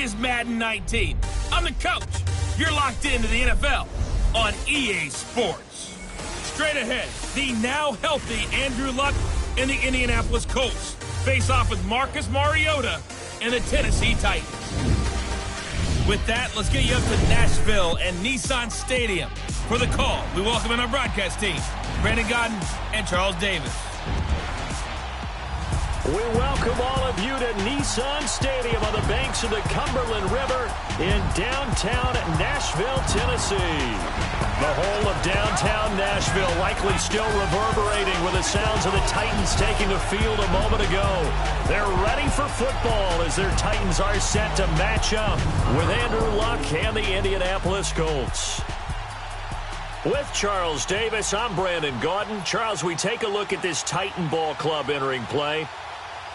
is Madden 19. I'm the coach. You're locked into the NFL on EA Sports. Straight ahead, the now healthy Andrew Luck and the Indianapolis Colts face off with Marcus Mariota and the Tennessee Titans. With that, let's get you up to Nashville and Nissan Stadium. For the call, we welcome in our broadcast team, Brandon Godden and Charles Davis. We welcome all of you to Nissan Stadium on the banks of the Cumberland River in downtown Nashville, Tennessee. The whole of downtown Nashville likely still reverberating with the sounds of the Titans taking the field a moment ago. They're ready for football as their Titans are set to match up with Andrew Luck and the Indianapolis Colts. With Charles Davis, I'm Brandon Gaudin. Charles, we take a look at this Titan ball club entering play.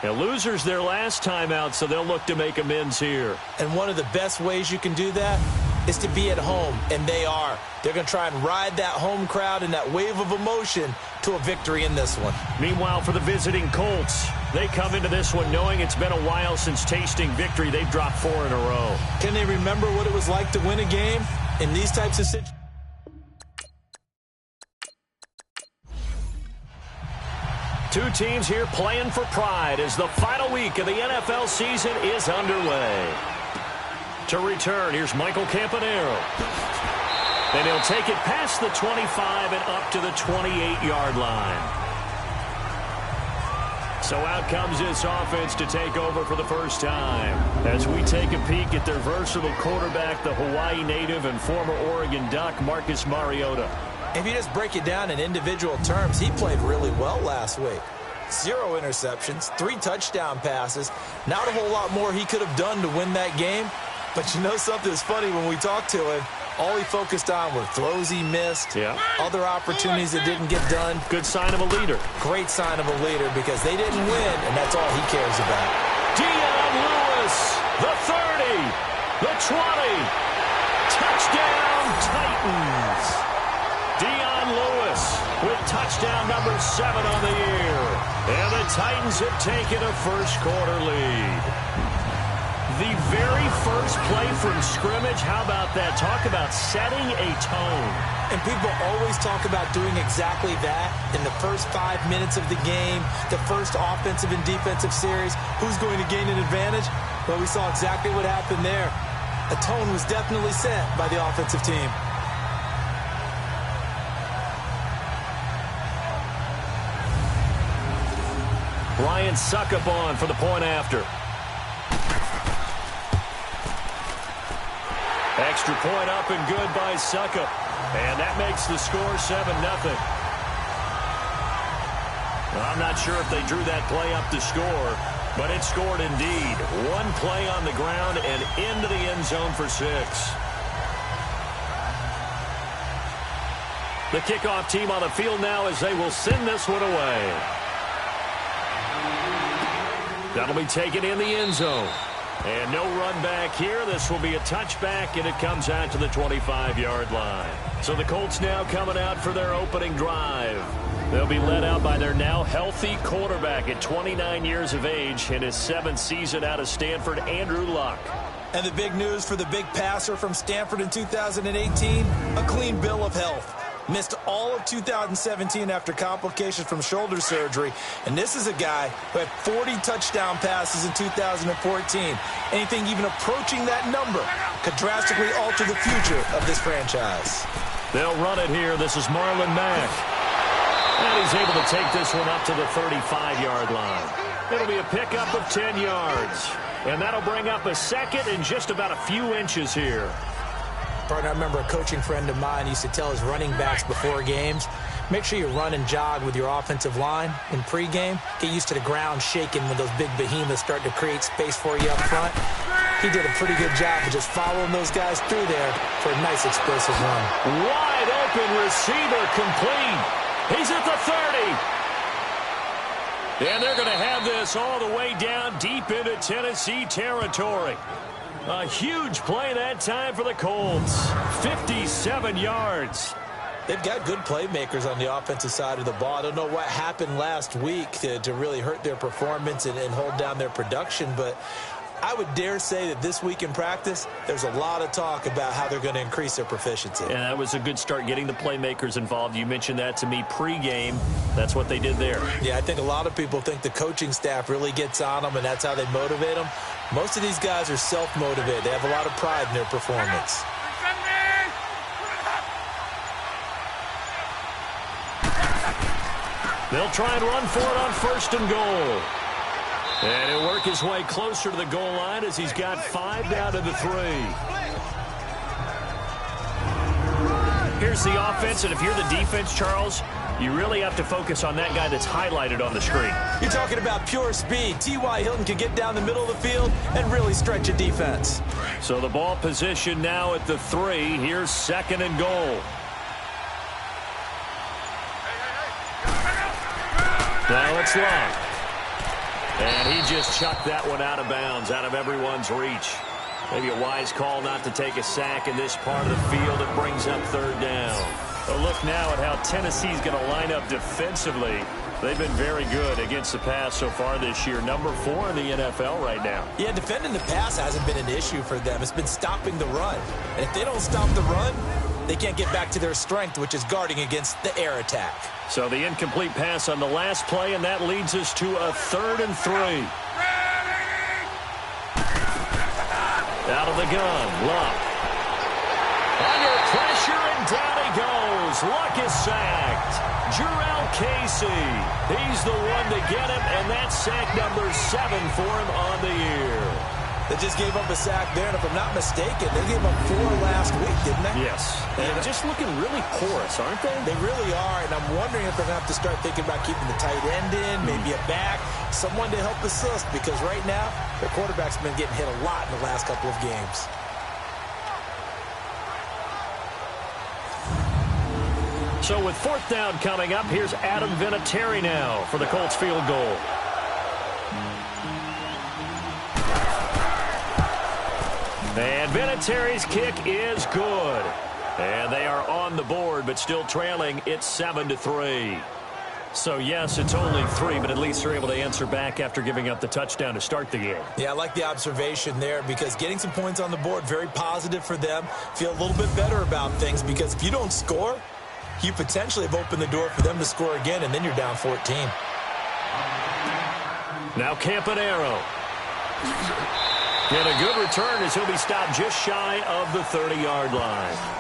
Now, losers their last time out, so they'll look to make amends here. And one of the best ways you can do that is to be at home, and they are. They're going to try and ride that home crowd and that wave of emotion to a victory in this one. Meanwhile, for the visiting Colts, they come into this one knowing it's been a while since tasting victory. They've dropped 4 in a row. Can they remember what it was like to win a game in these types of situations? Two teams here playing for pride as the final week of the NFL season is underway. To return, here's Michael Campanaro. And he'll take it past the 25 and up to the 28-yard line. So out comes this offense to take over for the first time. As we take a peek at their versatile quarterback, the Hawaii native and former Oregon Duck, Marcus Mariota. If you just break it down in individual terms, he played really well last week. 0 interceptions, 3 touchdown passes. Not a whole lot more he could have done to win that game. But you know something's funny when we talked to him. All he focused on were throws he missed, other opportunities that didn't get done. Good sign of a leader. Great sign of a leader because they didn't win, and that's all he cares about. Dion Lewis, the 30, the 20. Touchdown, Titans. Dion Lewis with touchdown number 7 on the year. And the Titans have taken a first-quarter lead. The very first play from scrimmage, how about that? Talk about setting a tone. And people always talk about doing exactly that in the first 5 minutes of the game, the first offensive and defensive series. Who's going to gain an advantage? Well, we saw exactly what happened there. A tone was definitely set by the offensive team. Ryan Suckup on for the point after. Extra point up and good by Suckup. And that makes the score 7-0. I'm not sure if they drew that play up to score, but it scored indeed. 1 play on the ground and into the end zone for 6. The kickoff team on the field now as they will send this one away. That'll be taken in the end zone. And no run back here. This will be a touchback, and it comes out to the 25-yard line. So the Colts now coming out for their opening drive. They'll be led out by their now healthy quarterback at 29 years of age in his 7th season out of Stanford, Andrew Luck. And the big news for the big passer from Stanford in 2018, a clean bill of health. Missed all of 2017 after complications from shoulder surgery. And this is a guy who had 40 touchdown passes in 2014. Anything even approaching that number could drastically alter the future of this franchise. They'll run it here. This is Marlon Mack. And he's able to take this one up to the 35-yard line. It'll be a pickup of 10 yards. And that'll bring up a second and just about a few inches here. Partner, I remember a coaching friend of mine used to tell his running backs before games, make sure you run and jog with your offensive line in pregame. Get used to the ground shaking when those big behemoths start to create space for you up front. He did a pretty good job of just following those guys through there for a nice explosive run. Wide open receiver complete. He's at the 30. And they're going to have this all the way down deep into Tennessee territory. A huge play that time for the Colts. 57 yards. They've got good playmakers on the offensive side of the ball. I don't know what happened last week to really hurt their performance and hold down their production, but I would dare say that this week in practice, there's a lot of talk about how they're going to increase their proficiency. And that was a good start, getting the playmakers involved. You mentioned that to me pregame. That's what they did there. Yeah, I think a lot of people think the coaching staff really gets on them, and that's how they motivate them. Most of these guys are self-motivated. They have a lot of pride in their performance. They'll try and run for it on 1st and goal. And he'll work his way closer to the goal line as he's got 5 down to the 3. Here's the offense, and if you're the defense, Charles, you really have to focus on that guy that's highlighted on the screen. You're talking about pure speed. T.Y. Hilton can get down the middle of the field and really stretch a defense. So the ball position now at the 3. Here's 2nd and goal. Now it's locked. And he just chucked that one out of bounds, out of everyone's reach. Maybe a wise call not to take a sack in this part of the field. It brings up 3rd down. A look now at how Tennessee's going to line up defensively. They've been very good against the pass so far this year. Number 4 in the NFL right now. Yeah, defending the pass hasn't been an issue for them. It's been stopping the run. And if they don't stop the run, they can't get back to their strength, which is guarding against the air attack. So the incomplete pass on the last play, and that leads us to a 3rd and 3. Out of the gun, Luck. Under pressure, and down he goes. Luck is sacked. Jurrell Casey. He's the one to get him, and that's sack number 7 for him on the year. They just gave up a sack there, and if I'm not mistaken, they gave up 4 last week, didn't they? Yes. And just looking really porous, aren't they? They really are, and I'm wondering if they're going to have to start thinking about keeping the tight end in, maybe a back, someone to help assist, because right now, their quarterback's been getting hit a lot in the last couple of games. So with 4th down coming up, here's Adam Vinatieri now for the Colts field goal. And Vinatieri's kick is good. And they are on the board, but still trailing. It's 7-3. So, yes, it's only 3, but at least they're able to answer back after giving up the touchdown to start the game. Yeah, I like the observation there because getting some points on the board, very positive for them. Feel a little bit better about things because if you don't score, you potentially have opened the door for them to score again, and then you're down 14. Now Campanaro. Get a good return as he'll be stopped just shy of the 30-yard line.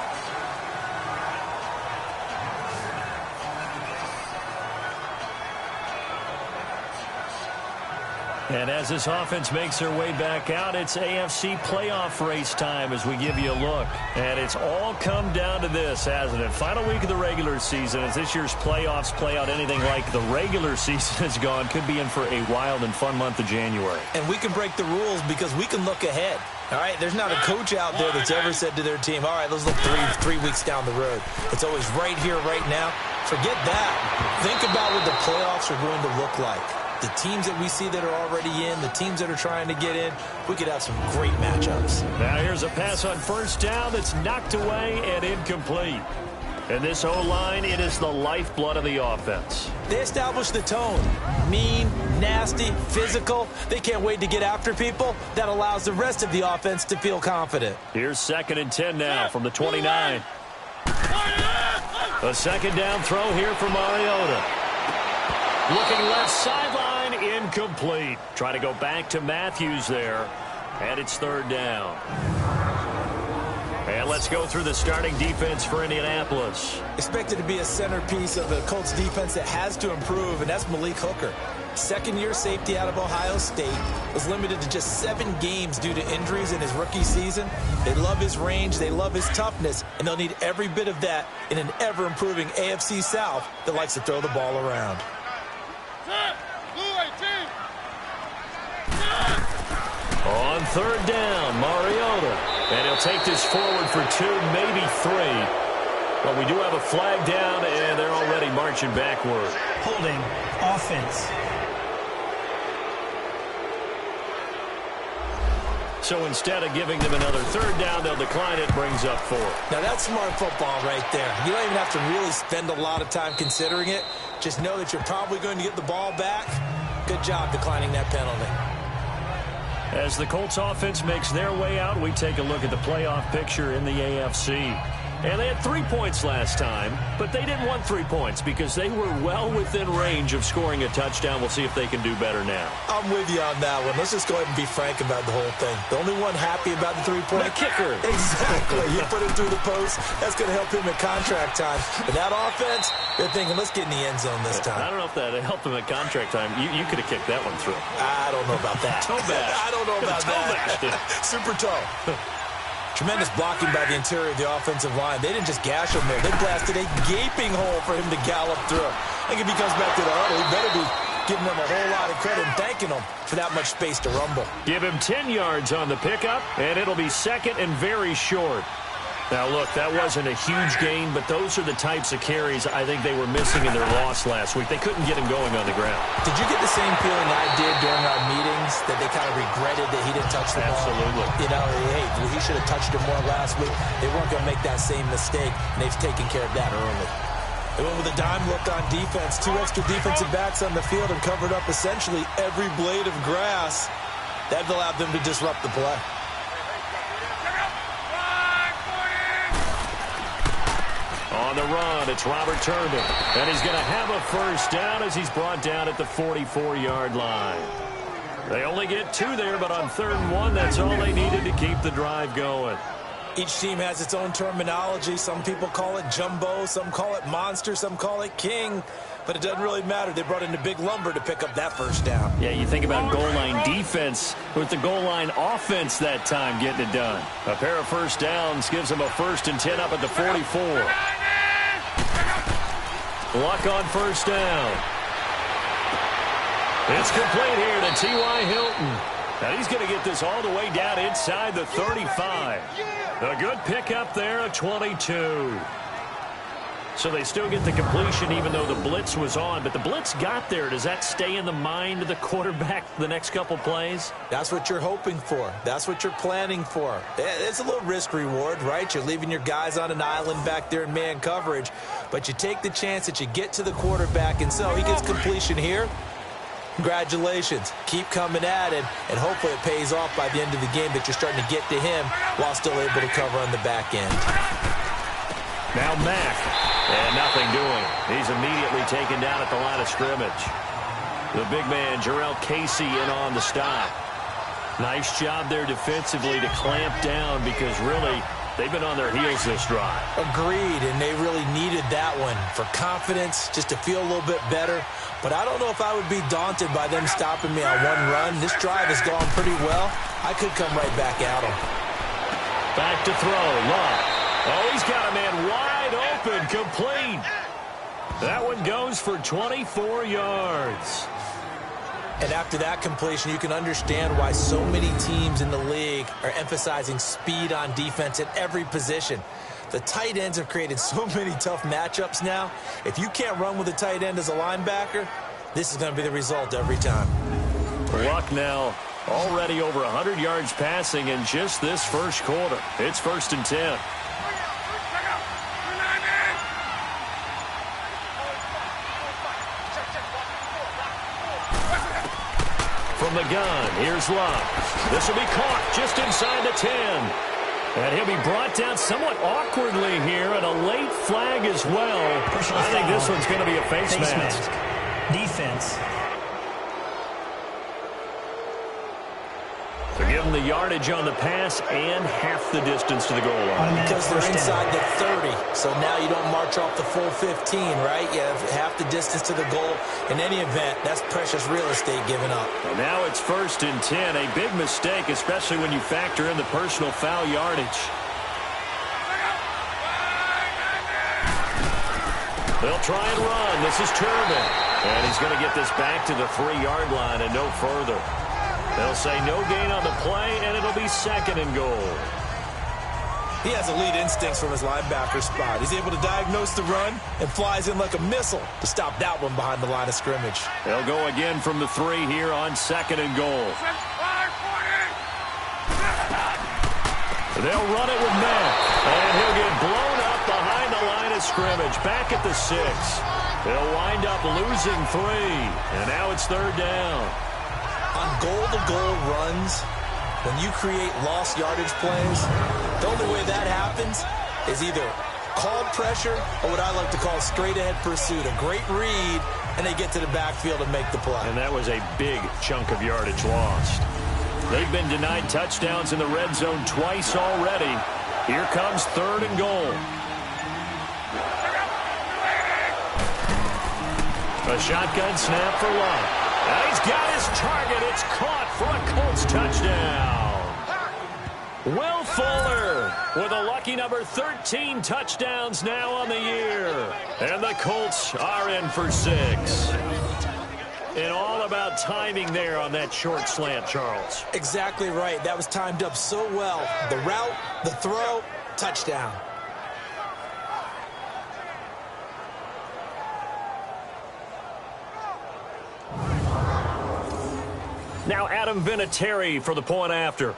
And as this offense makes their way back out, it's AFC playoff race time as we give you a look. And it's all come down to this, hasn't it? Final week of the regular season. As this year's playoffs play out anything like the regular season has gone, could be in for a wild and fun month of January. And we can break the rules because we can look ahead. All right, there's not a coach out there that's ever said to their team, all right, let's look three weeks down the road. It's always right here, right now. Forget that. Think about what the playoffs are going to look like. The teams that we see that are already in, the teams that are trying to get in, we could have some great matchups. Now here's a pass on 1st down that's knocked away and incomplete. And this O-line, it is the lifeblood of the offense. They establish the tone. Mean, nasty, physical. They can't wait to get after people. That allows the rest of the offense to feel confident. Here's 2nd and 10 now from the 29. A 2nd down throw here for Mariota. Looking left sideline, incomplete. Try to go back to Matthews there. And it's 3rd down. And let's go through the starting defense for Indianapolis. Expected to be a centerpiece of the Colts defense that has to improve, and that's Malik Hooker. 2nd-year safety out of Ohio State, was limited to just 7 games due to injuries in his rookie season. They love his range, they love his toughness, and they'll need every bit of that in an ever-improving AFC South that likes to throw the ball around. On 3rd down, Mariota. And he'll take this forward for 2, maybe 3. But we do have a flag down, and they're already marching backward. Holding offense. So instead of giving them another 3rd down, they'll decline it, brings up 4. Now that's smart football right there. You don't even have to really spend a lot of time considering it. Just know that you're probably going to get the ball back. Good job declining that penalty. As the Colts offense makes their way out, we take a look at the playoff picture in the AFC. And they had 3 points last time, but they didn't want 3 points because they were well within range of scoring a touchdown. We'll see if they can do better now. I'm with you on that one. Let's just go ahead and be frank about the whole thing. The only one happy about the 3-point kicker. Exactly. You put it through the post. That's going to help him at contract time. But that offense, they're thinking, let's get in the end zone this time. I don't know if that helped him at contract time. You could have kicked that one through. I don't know about that. Toe bash. I don't know about that. Super toe. Tremendous blocking by the interior of the offensive line. They didn't just gash him there. They blasted a gaping hole for him to gallop through. I think if he comes back to the huddle, he better be giving them a whole lot of credit and thanking them for that much space to rumble. Give him 10 yards on the pickup, and it'll be second and very short. Now, look, that wasn't a huge gain, but those are the types of carries I think they were missing in their loss last week. They couldn't get him going on the ground. Did you get the same feeling I did during our meetings, that they kind of regretted that he didn't touch the ball? Absolutely. You know, hey, he should have touched it more last week. They weren't going to make that same mistake, and they've taken care of that early. They went with a dime look on defense. 2 extra defensive backs on the field and covered up essentially every blade of grass. That allowed them to disrupt the play. On the run, it's Robert Turbin. And he's going to have a first down as he's brought down at the 44-yard line. They only get 2 there, but on 3rd and 1, that's all they needed to keep the drive going. Each team has its own terminology. Some people call it jumbo, some call it monster, some call it king. But it doesn't really matter. They brought in the big lumber to pick up that first down. Yeah, you think about goal line defense with the goal line offense that time getting it done. A pair of first downs gives them a 1st and 10 up at the 44. Luck on first down. It's complete here to T.Y. Hilton. And he's going to get this all the way down inside the 35. A good pickup there of 22. So they still get the completion even though the blitz was on. But the blitz got there. Does that stay in the mind of the quarterback the next couple plays? That's what you're hoping for. That's what you're planning for. It's a little risk reward, right? You're leaving your guys on an island back there in man coverage. But you take the chance that you get to the quarterback, and so he gets completion here. Congratulations. Keep coming at it, and hopefully it pays off by the end of the game that you're starting to get to him while still able to cover on the back end. Now Mack, and nothing doing. He's immediately taken down at the line of scrimmage. The big man, Jarrell Casey, in on the stop. Nice job there defensively to clamp down because really they've been on their heels this drive. Agreed, and they really needed that one for confidence, just to feel a little bit better. But I don't know if I would be daunted by them stopping me on one run. This drive has gone pretty well. I could come right back at them. Back to throw, Love. Oh, he's got a man wide open, complete. That one goes for 24 yards. And after that completion, you can understand why so many teams in the league are emphasizing speed on defense at every position. The tight ends have created so many tough matchups now. If you can't run with a tight end as a linebacker, this is going to be the result every time. Luck now already over 100 yards passing in just this first quarter. It's 1st and 10. From the gun, here's Love. This will be caught just inside the 10. And he'll be brought down somewhat awkwardly here, and a late flag as well. I think this one's going to be a face mask. Defense. So give them the yardage on the pass and half the distance to the goal line. Because they're inside the 30, so now you don't march off the full 15, right? You have half the distance to the goal. In any event, that's precious real estate given up. And now it's 1st and 10, a big mistake, especially when you factor in the personal foul yardage. They'll try and run. This is Turbin. And he's going to get this back to the 3-yard line and no further. They'll say no gain on the play, and it'll be 2nd and goal. He has elite instincts from his linebacker spot. He's able to diagnose the run and flies in like a missile to stop that one behind the line of scrimmage. They'll go again from the 3 here on 2nd and goal. They'll run it with Mack, and he'll get blown up behind the line of scrimmage. Back at the 6. They'll wind up losing 3, and now it's 3rd down. On goal-to-goal runs, when you create lost yardage plays, the only way that happens is either called pressure or what I like to call straight-ahead pursuit. A great read, and they get to the backfield and make the play. And that was a big chunk of yardage lost. They've been denied touchdowns in the red zone twice already. Here comes 3rd and goal. A shotgun snap for Luck. Now he's got his target. It's caught for a Colts touchdown. Will Fuller with a lucky number 13 touchdowns now on the year. And the Colts are in for 6. And all about timing there on that short slant, Charles. Exactly right. That was timed up so well. The route, the throw, touchdown. Now Adam Vinatieri for the point after.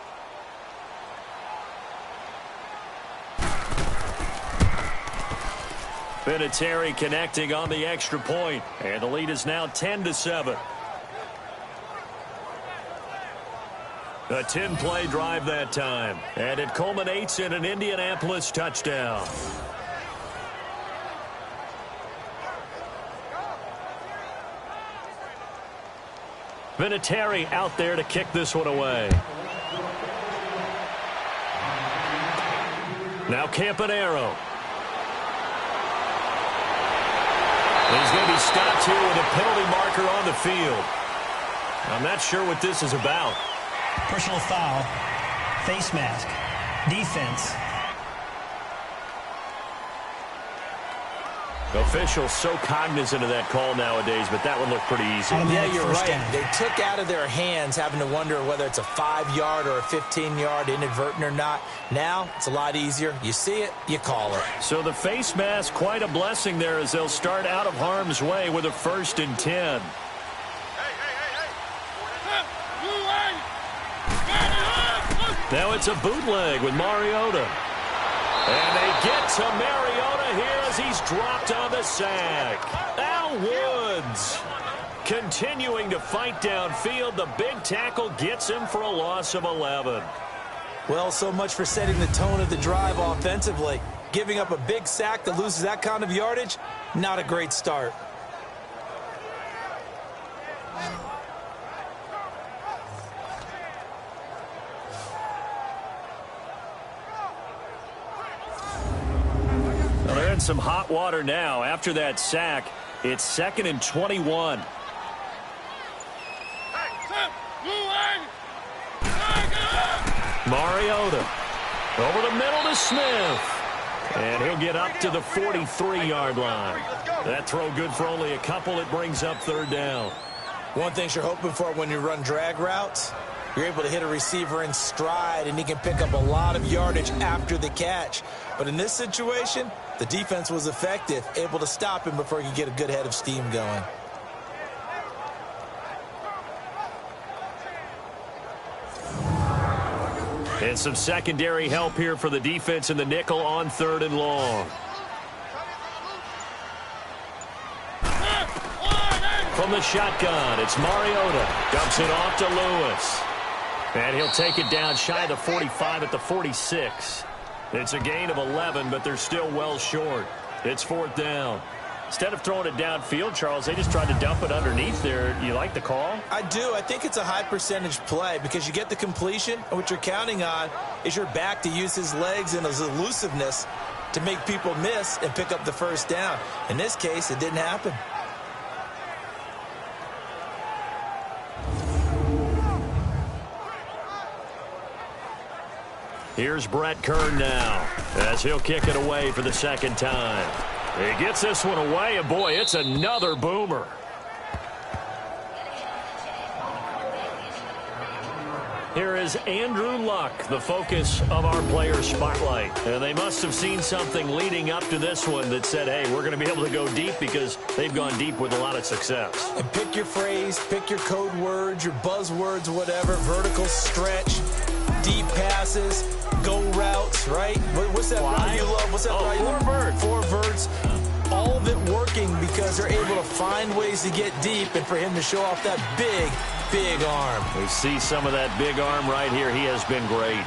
Vinatieri connecting on the extra point, and the lead is now 10-7. A 10-play drive that time, and it culminates in an Indianapolis touchdown. Vinatieri out there to kick this one away. Now Campanaro. He's going to be stopped here with a penalty marker on the field. I'm not sure what this is about. Personal foul. Face mask. Defense. Officials so cognizant of that call nowadays, but that one looked pretty easy. Yeah, you're right. They took out of their hands having to wonder whether it's a 5-yard or a 15-yard, inadvertent or not. Now, it's a lot easier. You see it, you call it. So the face mask, quite a blessing there as they'll start out of harm's way with a 1st and 10. Now it's a bootleg with Mariota. And they get to Mariota here as he's dropped on the sack. Al Woods continuing to fight downfield. The big tackle gets him for a loss of 11. Well, so much for setting the tone of the drive offensively. Giving up a big sack that loses that kind of yardage, not a great start. Well, they're in some hot water now. After that sack, it's 2nd and 21. Mariota over the middle to Smith. And he'll get up to the 43-yard line. That throw good for only a couple. It brings up 3rd down. One thing you're hoping for when you run drag routes, you're able to hit a receiver in stride, and he can pick up a lot of yardage after the catch. But in this situation, the defense was effective, able to stop him before he could get a good head of steam going. And some secondary help here for the defense in the nickel on 3rd and long. From the shotgun, it's Mariota. Dumps it off to Lewis. And he'll take it down shy of the 45 at the 46. It's a gain of 11, but they're still well short. It's 4th down. Instead of throwing it downfield, Charles, they just tried to dump it underneath there. You like the call? I do. I think it's a high percentage play because you get the completion, and what you're counting on is your back to use his legs and his elusiveness to make people miss and pick up the 1st down. In this case, it didn't happen. Here's Brett Kern now as he'll kick it away for the 2nd time. He gets this one away, and boy, it's another boomer. Here is Andrew Luck, the focus of our player spotlight. And they must have seen something leading up to this one that said, hey, we're going to be able to go deep because they've gone deep with a lot of success. And pick your phrase, pick your code words, your buzzwords, whatever, vertical stretch, deep passes, go routes, right? What's that route you love? What's that route you love? 4 verts. 4 verts. All of it working because because they're able to find ways to get deep and for him to show off that big, big arm. We see some of that big arm right here. He has been great.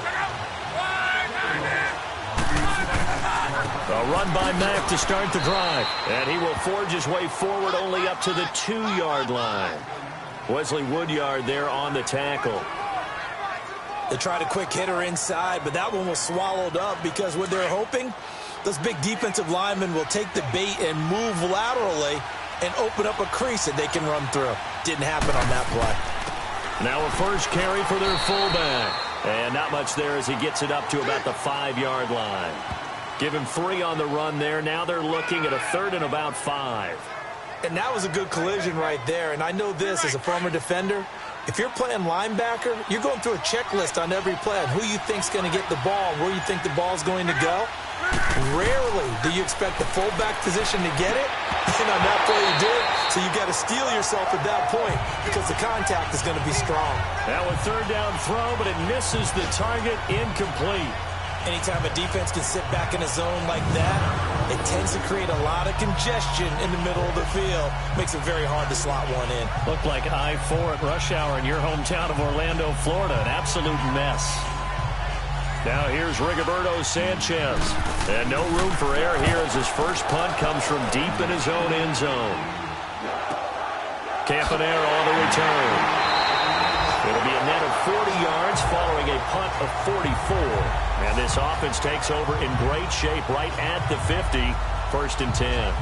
A run by Mack to start the drive. And he will forge his way forward only up to the 2-yard line. Wesley Woodyard there on the tackle. They tried a quick hitter inside, but that one was swallowed up because what they're hoping, those big defensive linemen will take the bait and move laterally and open up a crease that they can run through. Didn't happen on that play. Now a first carry for their fullback. And not much there as he gets it up to about the 5-yard line. Give him 3 on the run there. Now they're looking at a 3rd and about 5. And that was a good collision right there. And I know this as a former defender. If you're playing linebacker, you're going through a checklist on every play on who you think's going to get the ball and where you think the ball's going to go. Rarely do you expect the fullback position to get it. And on that play, you did. So you got to steel yourself at that point because the contact is going to be strong. Now a 3rd down throw, but it misses the target, incomplete. Anytime a defense can sit back in a zone like that, it tends to create a lot of congestion in the middle of the field. Makes it very hard to slot one in. Looked like I-4 at rush hour in your hometown of Orlando, Florida. An absolute mess. Now here's Rigoberto Sanchez. And no room for error here as his first punt comes from deep in his own end zone. Campanera on the return. It'll be a net of 40 yards following a punt of 44. And this offense takes over in great shape right at the 50. 1st and 10.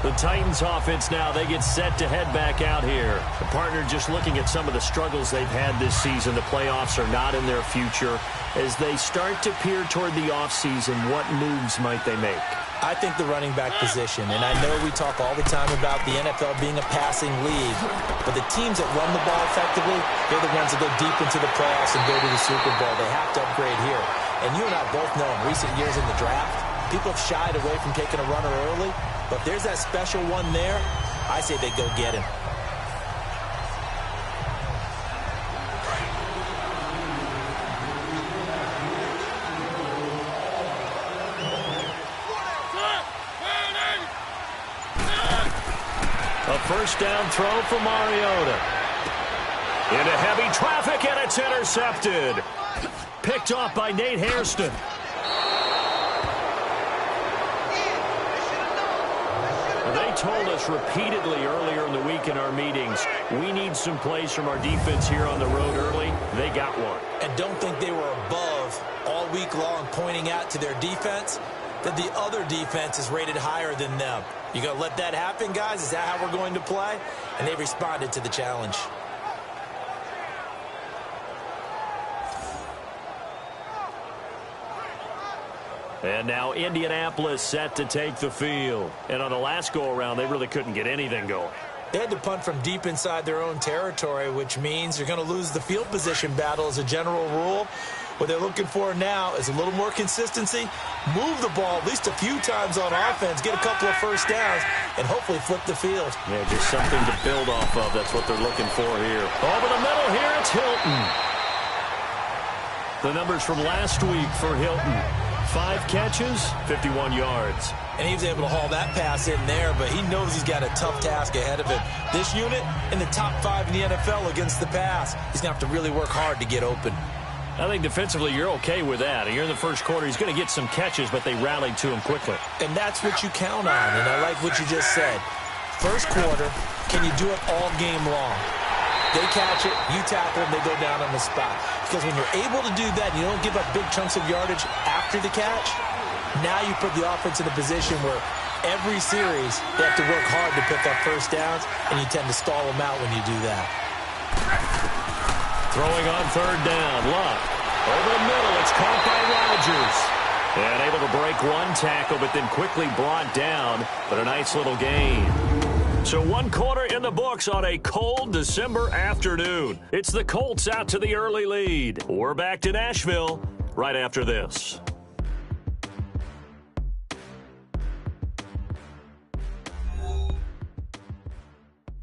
The Titans offense now, they get set to head back out here. The partner just looking at some of the struggles they've had this season. The playoffs are not in their future. As they start to peer toward the offseason, what moves might they make? I think the running back position, and I know we talk all the time about the NFL being a passing league, but the teams that run the ball effectively, they're the ones that go deep into the playoffs and go to the Super Bowl. They have to upgrade here. And you and I both know in recent years in the draft, people have shied away from taking a runner early, but if there's that special one there, I say they go get him. A first down throw for Mariota. Into heavy traffic, and it's intercepted. Picked off by Nate Hairston. They told us repeatedly earlier in the week in our meetings, we need some plays from our defense here on the road early. They got one. And don't think they were above all week long pointing out to their defense that the other defense is rated higher than them. You going to let that happen, guys? Is that how we're going to play? And they responded to the challenge. And now Indianapolis set to take the field. And on the last go-around, they really couldn't get anything going. They had to punt from deep inside their own territory, which means you're going to lose the field position battle as a general rule. What they're looking for now is a little more consistency, move the ball at least a few times on offense, get a couple of first downs, and hopefully flip the field. Yeah, just something to build off of. That's what they're looking for here. Over the middle here, it's Hilton. The numbers from last week for Hilton. 5 catches, 51 yards. And he was able to haul that pass in there, but he knows he's got a tough task ahead of him. This unit in the top 5 in the NFL against the pass. He's going to have to really work hard to get open. I think defensively you're okay with that. Here in the first quarter, he's going to get some catches, but they rallied to him quickly. And that's what you count on, and I like what you just said. First quarter, can you do it all game long? They catch it, you tackle them, they go down on the spot. Because when you're able to do that, you don't give up big chunks of yardage after the catch, now you put the offense in a position where every series they have to work hard to pick up first downs, and you tend to stall them out when you do that. Throwing on 3rd down, Luck. Over the middle, it's caught by Rodgers. And able to break one tackle, but then quickly brought down. But a nice little gain. So 1 quarter in the books on a cold December afternoon. It's the Colts out to the early lead. We're back to Nashville right after this.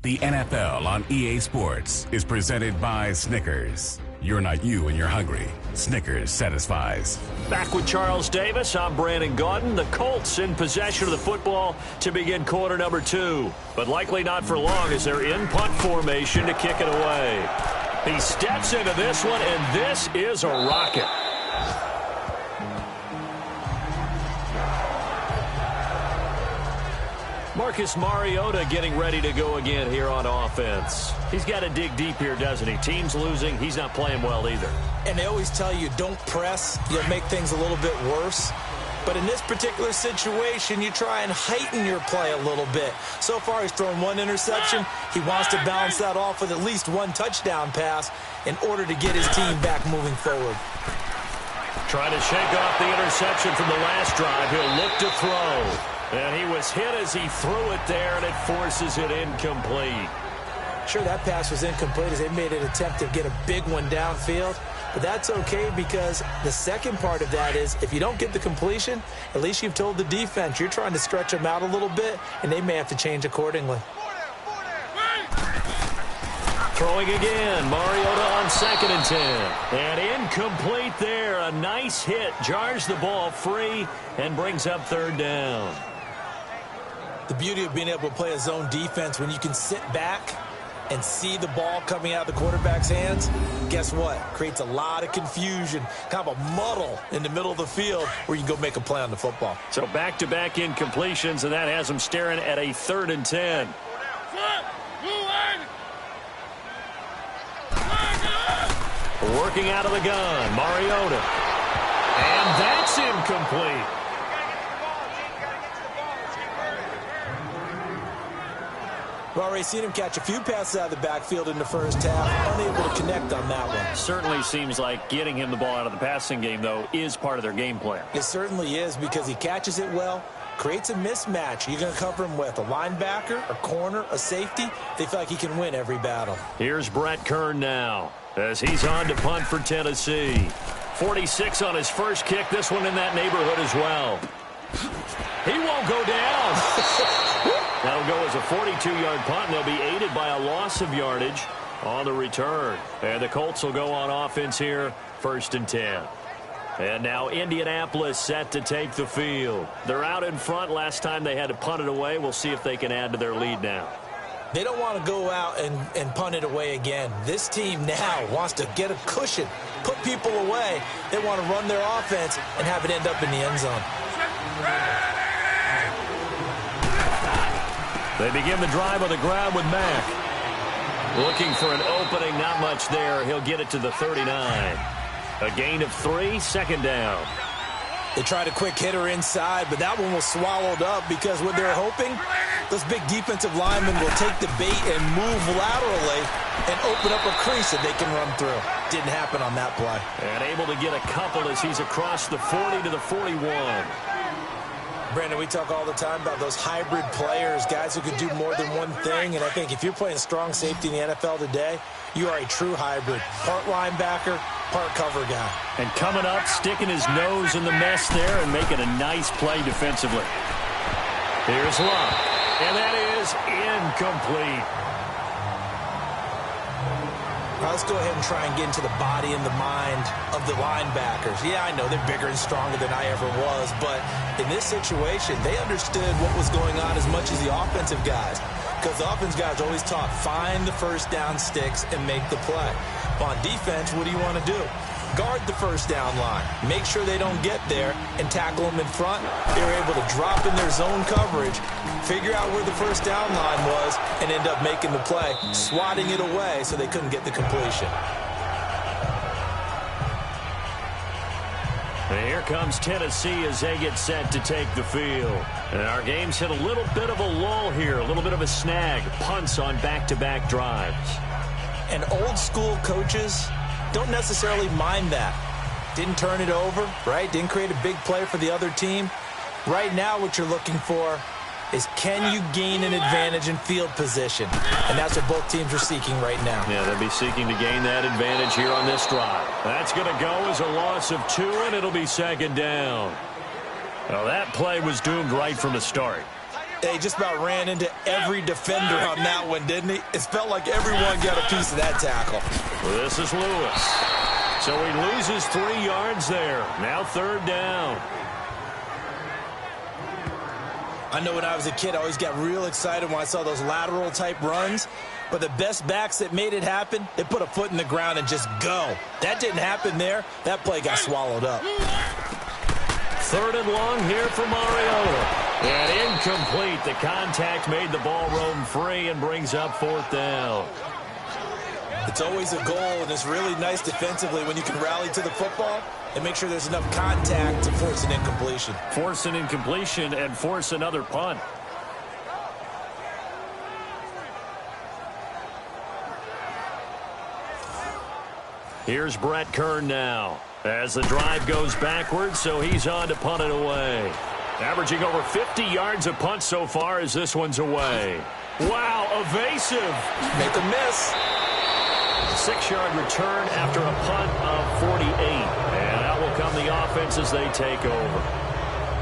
The NFL on EA Sports is presented by Snickers. You're not you and you're hungry. Snickers satisfies. Back with Charles Davis, I'm Brandon Gaudin. The Colts in possession of the football to begin quarter number 2. But likely not for long as they're in punt formation to kick it away. He steps into this one, and this is a rocket. Marcus Mariota getting ready to go again here on offense. He's got to dig deep here, doesn't he? Team's losing. He's not playing well either. And they always tell you don't press. You'll make things a little bit worse. But in this particular situation, you try and heighten your play a little bit. So far, he's thrown 1 interception. He wants to balance that off with at least 1 touchdown pass in order to get his team back moving forward. Trying to shake off the interception from the last drive. He'll look to throw. And he was hit as he threw it there, and it forces it incomplete. Sure, that pass was incomplete as they made an attempt to get a big one downfield. But that's okay because the second part of that is if you don't get the completion, at least you've told the defense you're trying to stretch them out a little bit, and they may have to change accordingly. Throwing again, Mariota on 2nd and 10. And incomplete there. A nice hit, jars the ball free, and brings up 3rd down. The beauty of being able to play a zone defense when you can sit back and see the ball coming out of the quarterback's hands, guess what? Creates a lot of confusion, kind of a muddle in the middle of the field where you can go make a play on the football. So back-to-back incompletions, and that has them staring at a 3rd and 10. Working out of the gun, Mariota. And that's incomplete. We've already seen him catch a few passes out of the backfield in the first half, unable to connect on that one. Certainly seems like getting him the ball out of the passing game, though, is part of their game plan. It certainly is because he catches it well, creates a mismatch. You're going to cover him with a linebacker, a corner, a safety. They feel like he can win every battle. Here's Brett Kern now as he's on to punt for Tennessee. 46 on his first kick, this one in that neighborhood as well. He won't go down. That'll go as a 42-yard punt, and they'll be aided by a loss of yardage on the return. And the Colts will go on offense here, 1st and 10. And now Indianapolis set to take the field. They're out in front. Last time they had to punt it away. We'll see if they can add to their lead now. They don't want to go out and punt it away again. This team now wants to get a cushion, put people away. They want to run their offense and have it end up in the end zone. They begin the drive on the ground with Mack. Looking for an opening, not much there. He'll get it to the 39. A gain of 3, 2nd down. They tried a quick hitter inside, but that one was swallowed up because what they're hoping, those big defensive linemen will take the bait and move laterally and open up a crease that they can run through. Didn't happen on that play. And able to get a couple as he's across the 40 to the 41. Brandon, we talk all the time about those hybrid players, guys who could do more than one thing. And I think if you're playing strong safety in the NFL today, you are a true hybrid. Part linebacker, part cover guy. And coming up, sticking his nose in the mess there and making a nice play defensively. Here's Luck. And that is incomplete. Now let's go ahead and try and get into the body and the mind of the linebackers. Yeah, I know they're bigger and stronger than I ever was, but in this situation, they understood what was going on as much as the offensive guys. Because the offensive guys always taught, find the first down sticks and make the play. On defense, what do you want to do? Guard the first down line. Make sure they don't get there and tackle them in front. They were able to drop in their zone coverage, figure out where the first down line was, and end up making the play, swatting it away so they couldn't get the completion. And here comes Tennessee as they get set to take the field. And our game's hit a little bit of a lull here, a little bit of a snag. Punts on back-to-back drives. And old school coaches don't necessarily mind that. Didn't turn it over, right? Didn't create a big play for the other team. Right now what you're looking for is can you gain an advantage in field position? And that's what both teams are seeking right now. Yeah, they'll be seeking to gain that advantage here on this drive. That's going to go as a loss of 2, and it'll be 2nd down. Well, that play was doomed right from the start. He just about ran into every defender on that one, didn't he? It felt like everyone got a piece of that tackle. This is Lewis. So he loses 3 yards there. Now 3rd down. I know when I was a kid, I always got real excited when I saw those lateral type runs. But the best backs that made it happen, they put a foot in the ground and just go. That didn't happen there. That play got swallowed up. 3rd and long here for Mariota. And incomplete. The contact made the ball roam free and brings up 4th down. It's always a goal, and it's really nice defensively when you can rally to the football and make sure there's enough contact to force an incompletion. Force an incompletion and force another punt. Here's Brett Kern now as the drive goes backwards, so he's on to punt it away. Averaging over 50 yards a punt so far as this one's away. Wow, evasive. Make a miss. 6-yard return after a punt of 48. And out will come the offense as they take over.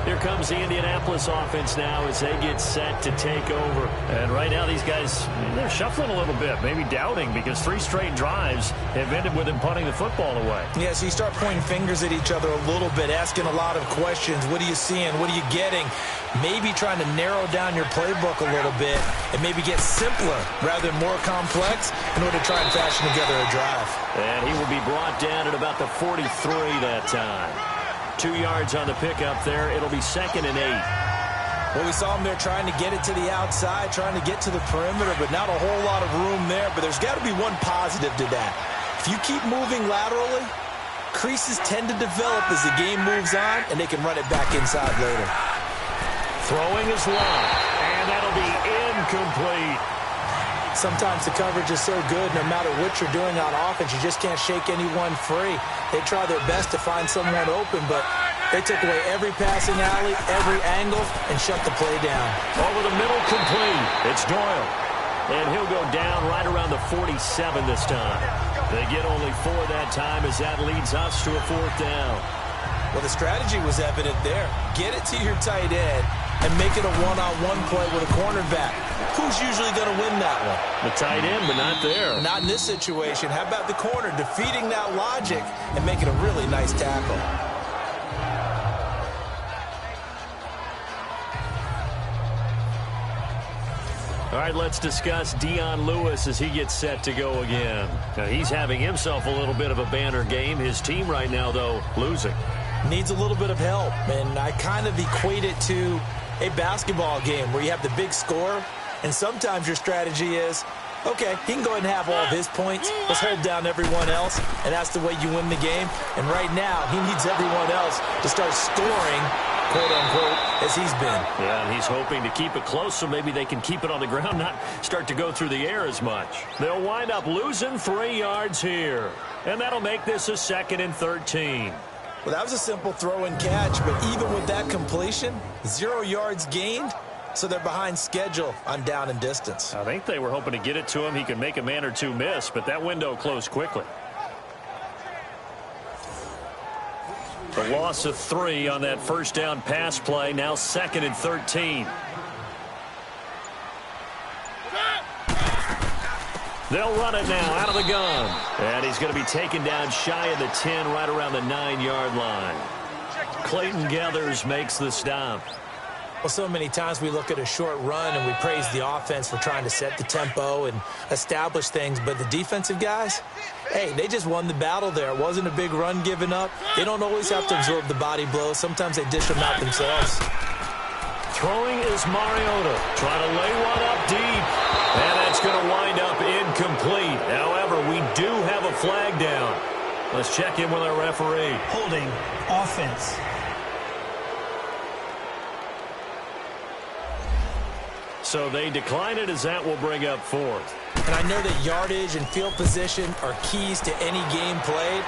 Here comes the Indianapolis offense now as they get set to take over. And right now these guys, they're shuffling a little bit, maybe doubting, because 3 straight drives have ended with them punting the football away. Yeah, so you start pointing fingers at each other a little bit, asking a lot of questions. What are you seeing? What are you getting? Maybe trying to narrow down your playbook a little bit and maybe get simpler rather than more complex in order to try and fashion together a drive. And he will be brought down at about the 43 that time. 2 yards on the pickup there. It'll be 2nd and 8. Well, we saw him there trying to get it to the outside, trying to get to the perimeter, but not a whole lot of room there. But there's got to be one positive to that. If you keep moving laterally, creases tend to develop as the game moves on, and they can run it back inside later. Throwing is long, and that'll be incomplete. Sometimes the coverage is so good, no matter what you're doing on offense, you just can't shake anyone free. They try their best to find someone open, but they took away every passing alley, every angle, and shut the play down. Over the middle, complete. It's Doyle. And he'll go down right around the 47 this time. They get only 4 that time as that leads us to a 4th down. Well, the strategy was evident there. Get it to your tight end and make it a one-on-one play with a cornerback. Who's usually going to win that one? The tight end, but not there. Not in this situation. How about the corner defeating that logic and making a really nice tackle? All right, let's discuss Dion Lewis as he gets set to go again. Now, he's having himself a little bit of a banner game. His team right now, though, losing. Needs a little bit of help, and I kind of equate it to a basketball game where you have the big score, and sometimes your strategy is, okay, he can go ahead and have all of his points. Let's hold down everyone else, and that's the way you win the game. And right now, he needs everyone else to start scoring, quote-unquote, as he's been. Yeah, and he's hoping to keep it close so maybe they can keep it on the ground, not start to go through the air as much. They'll wind up losing 3 yards here, and that'll make this a 2nd and 13. Well, that was a simple throw and catch, but even with that completion, 0 yards gained, so they're behind schedule on down and distance. I think they were hoping to get it to him. He could make a man or two miss, but that window closed quickly. The loss of 3 on that first down pass play, now 2nd and 13. They'll run it now out of the gun. And he's going to be taken down shy of the 10, right around the 9-yard line. Clayton Gathers makes the stop. Well, so many times we look at a short run and we praise the offense for trying to set the tempo and establish things. But the defensive guys, hey, they just won the battle there. It wasn't a big run given up. They don't always have to absorb the body blows. Sometimes they dish them out themselves. Throwing is Mariota. Trying to lay one up deep. And that's going to wind up incomplete. However, we do have a flag down. Let's check in with our referee. Holding, offense. So they decline it as that will bring up 4th. And I know that yardage and field position are keys to any game played,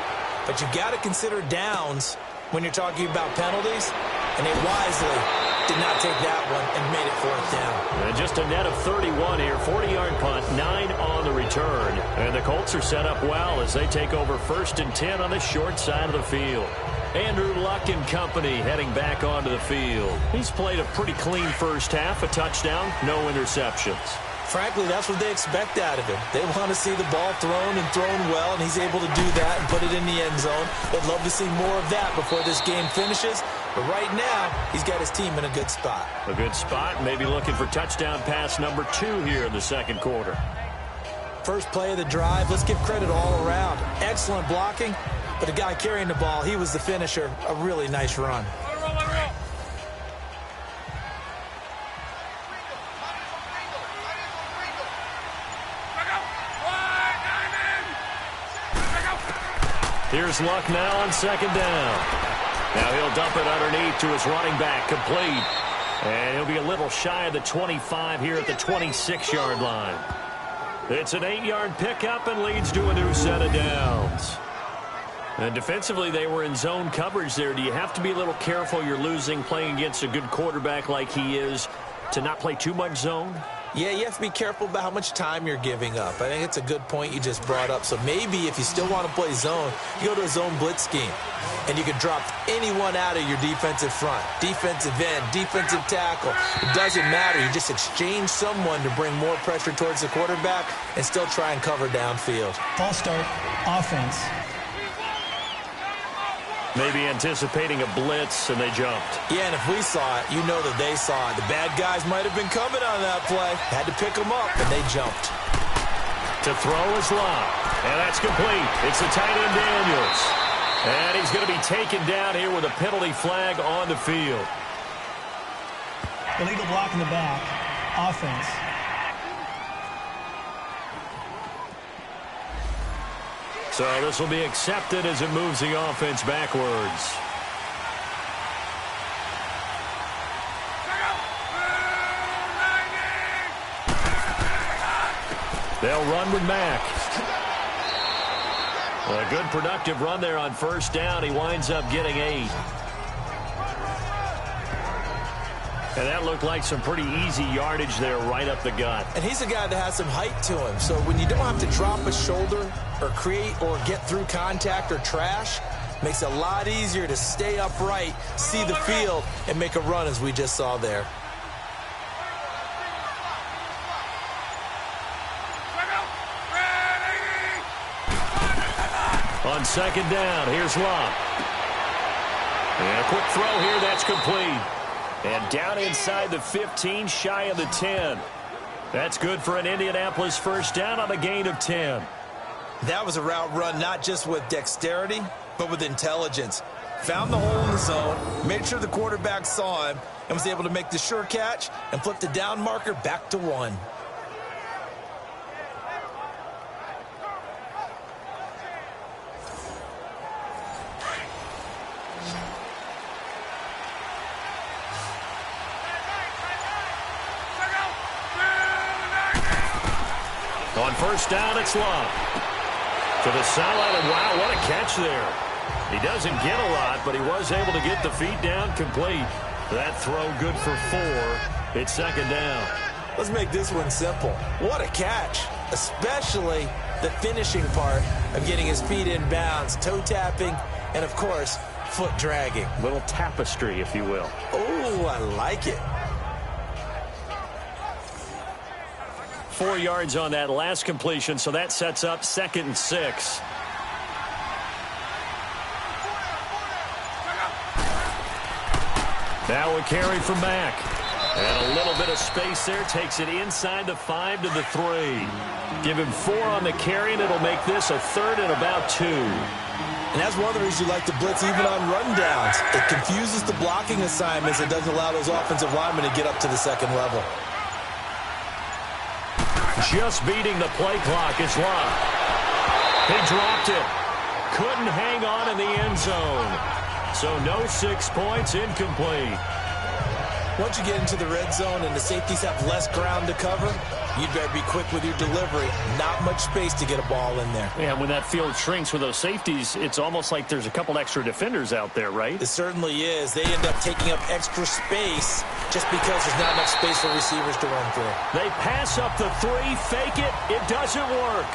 but you got to consider downs when you're talking about penalties, and they wisely did not take that one and made it 4th down. And just a net of 31 here, 40-yard punt, 9 on the return. And the Colts are set up well as they take over 1st and 10 on the short side of the field. Andrew Luck and company heading back onto the field. He's played a pretty clean first half, a touchdown, no interceptions. Frankly, that's what they expect out of him. They want to see the ball thrown and thrown well, and he's able to do that and put it in the end zone. They'd love to see more of that before this game finishes. But right now, he's got his team in a good spot. A good spot, maybe looking for touchdown pass number 2 here in the second quarter. First play of the drive, let's give credit all around. Excellent blocking, but the guy carrying the ball, he was the finisher. A really nice run. Here's Luck now on second down. Now he'll dump it underneath to his running back, complete. And he'll be a little shy of the 25 here at the 26-yard line. It's an 8-yard pickup and leads to a new set of downs. And defensively, they were in zone coverage there. Do you have to be a little careful you're losing playing against a good quarterback like he is to not play too much zone? Yeah, you have to be careful about how much time you're giving up. I think it's a good point you just brought up. So maybe if you still want to play zone, you go to a zone blitz scheme. And you can drop anyone out of your defensive front. Defensive end, defensive tackle. It doesn't matter. You just exchange someone to bring more pressure towards the quarterback and still try and cover downfield. False start, offense. Maybe anticipating a blitz, and they jumped. Yeah, and if we saw it, you know that they saw it. The bad guys might have been coming on that play. Had to pick them up, and they jumped. To throw is Lott, and that's complete. It's the tight end Daniels. And he's going to be taken down here with a penalty flag on the field. Illegal block in the back, offense. So this will be accepted as it moves the offense backwards. They'll run with Mack. A good productive run there on first down. He winds up getting 8. And that looked like some pretty easy yardage there right up the gut. And he's a guy that has some height to him. So when you don't have to drop a shoulder or create or get through contact or trash, makes it a lot easier to stay upright, see the field, and make a run as we just saw there. On second down, here's Lott. And a quick throw here, that's complete. And down inside the 15, shy of the 10. That's good for an Indianapolis first down on a gain of 10. That was a route run not just with dexterity, but with intelligence. Found the hole in the zone, made sure the quarterback saw him, and was able to make the sure catch and flip the down marker back to 1. On first down, it's Lott. To the sideline, and wow, what a catch there. He doesn't get a lot, but he was able to get the feet down complete. That throw good for 4. It's second down. Let's make this one simple. What a catch, especially the finishing part of getting his feet in bounds, toe tapping, and of course, foot dragging. Little tapestry, if you will. Oh, I like it. 4 yards on that last completion, so that sets up 2nd and 6. Now a carry from Mack. And a little bit of space there, takes it inside the 5 to the 3. Give him 4 on the carry, and it'll make this a 3rd and about 2. And that's one of the reasons you like to blitz even on rundowns. It confuses the blocking assignments. It doesn't allow those offensive linemen to get up to the second level. Just beating the play clock is Lott. He dropped it. Couldn't hang on in the end zone. So no 6 points, incomplete. Once you get into the red zone and the safeties have less ground to cover, you'd better be quick with your delivery. Not much space to get a ball in there. Yeah, when that field shrinks with those safeties, it's almost like there's a couple extra defenders out there, right? It certainly is. They end up taking up extra space just because there's not enough space for receivers to run through. They pass up the 3, fake it. It doesn't work.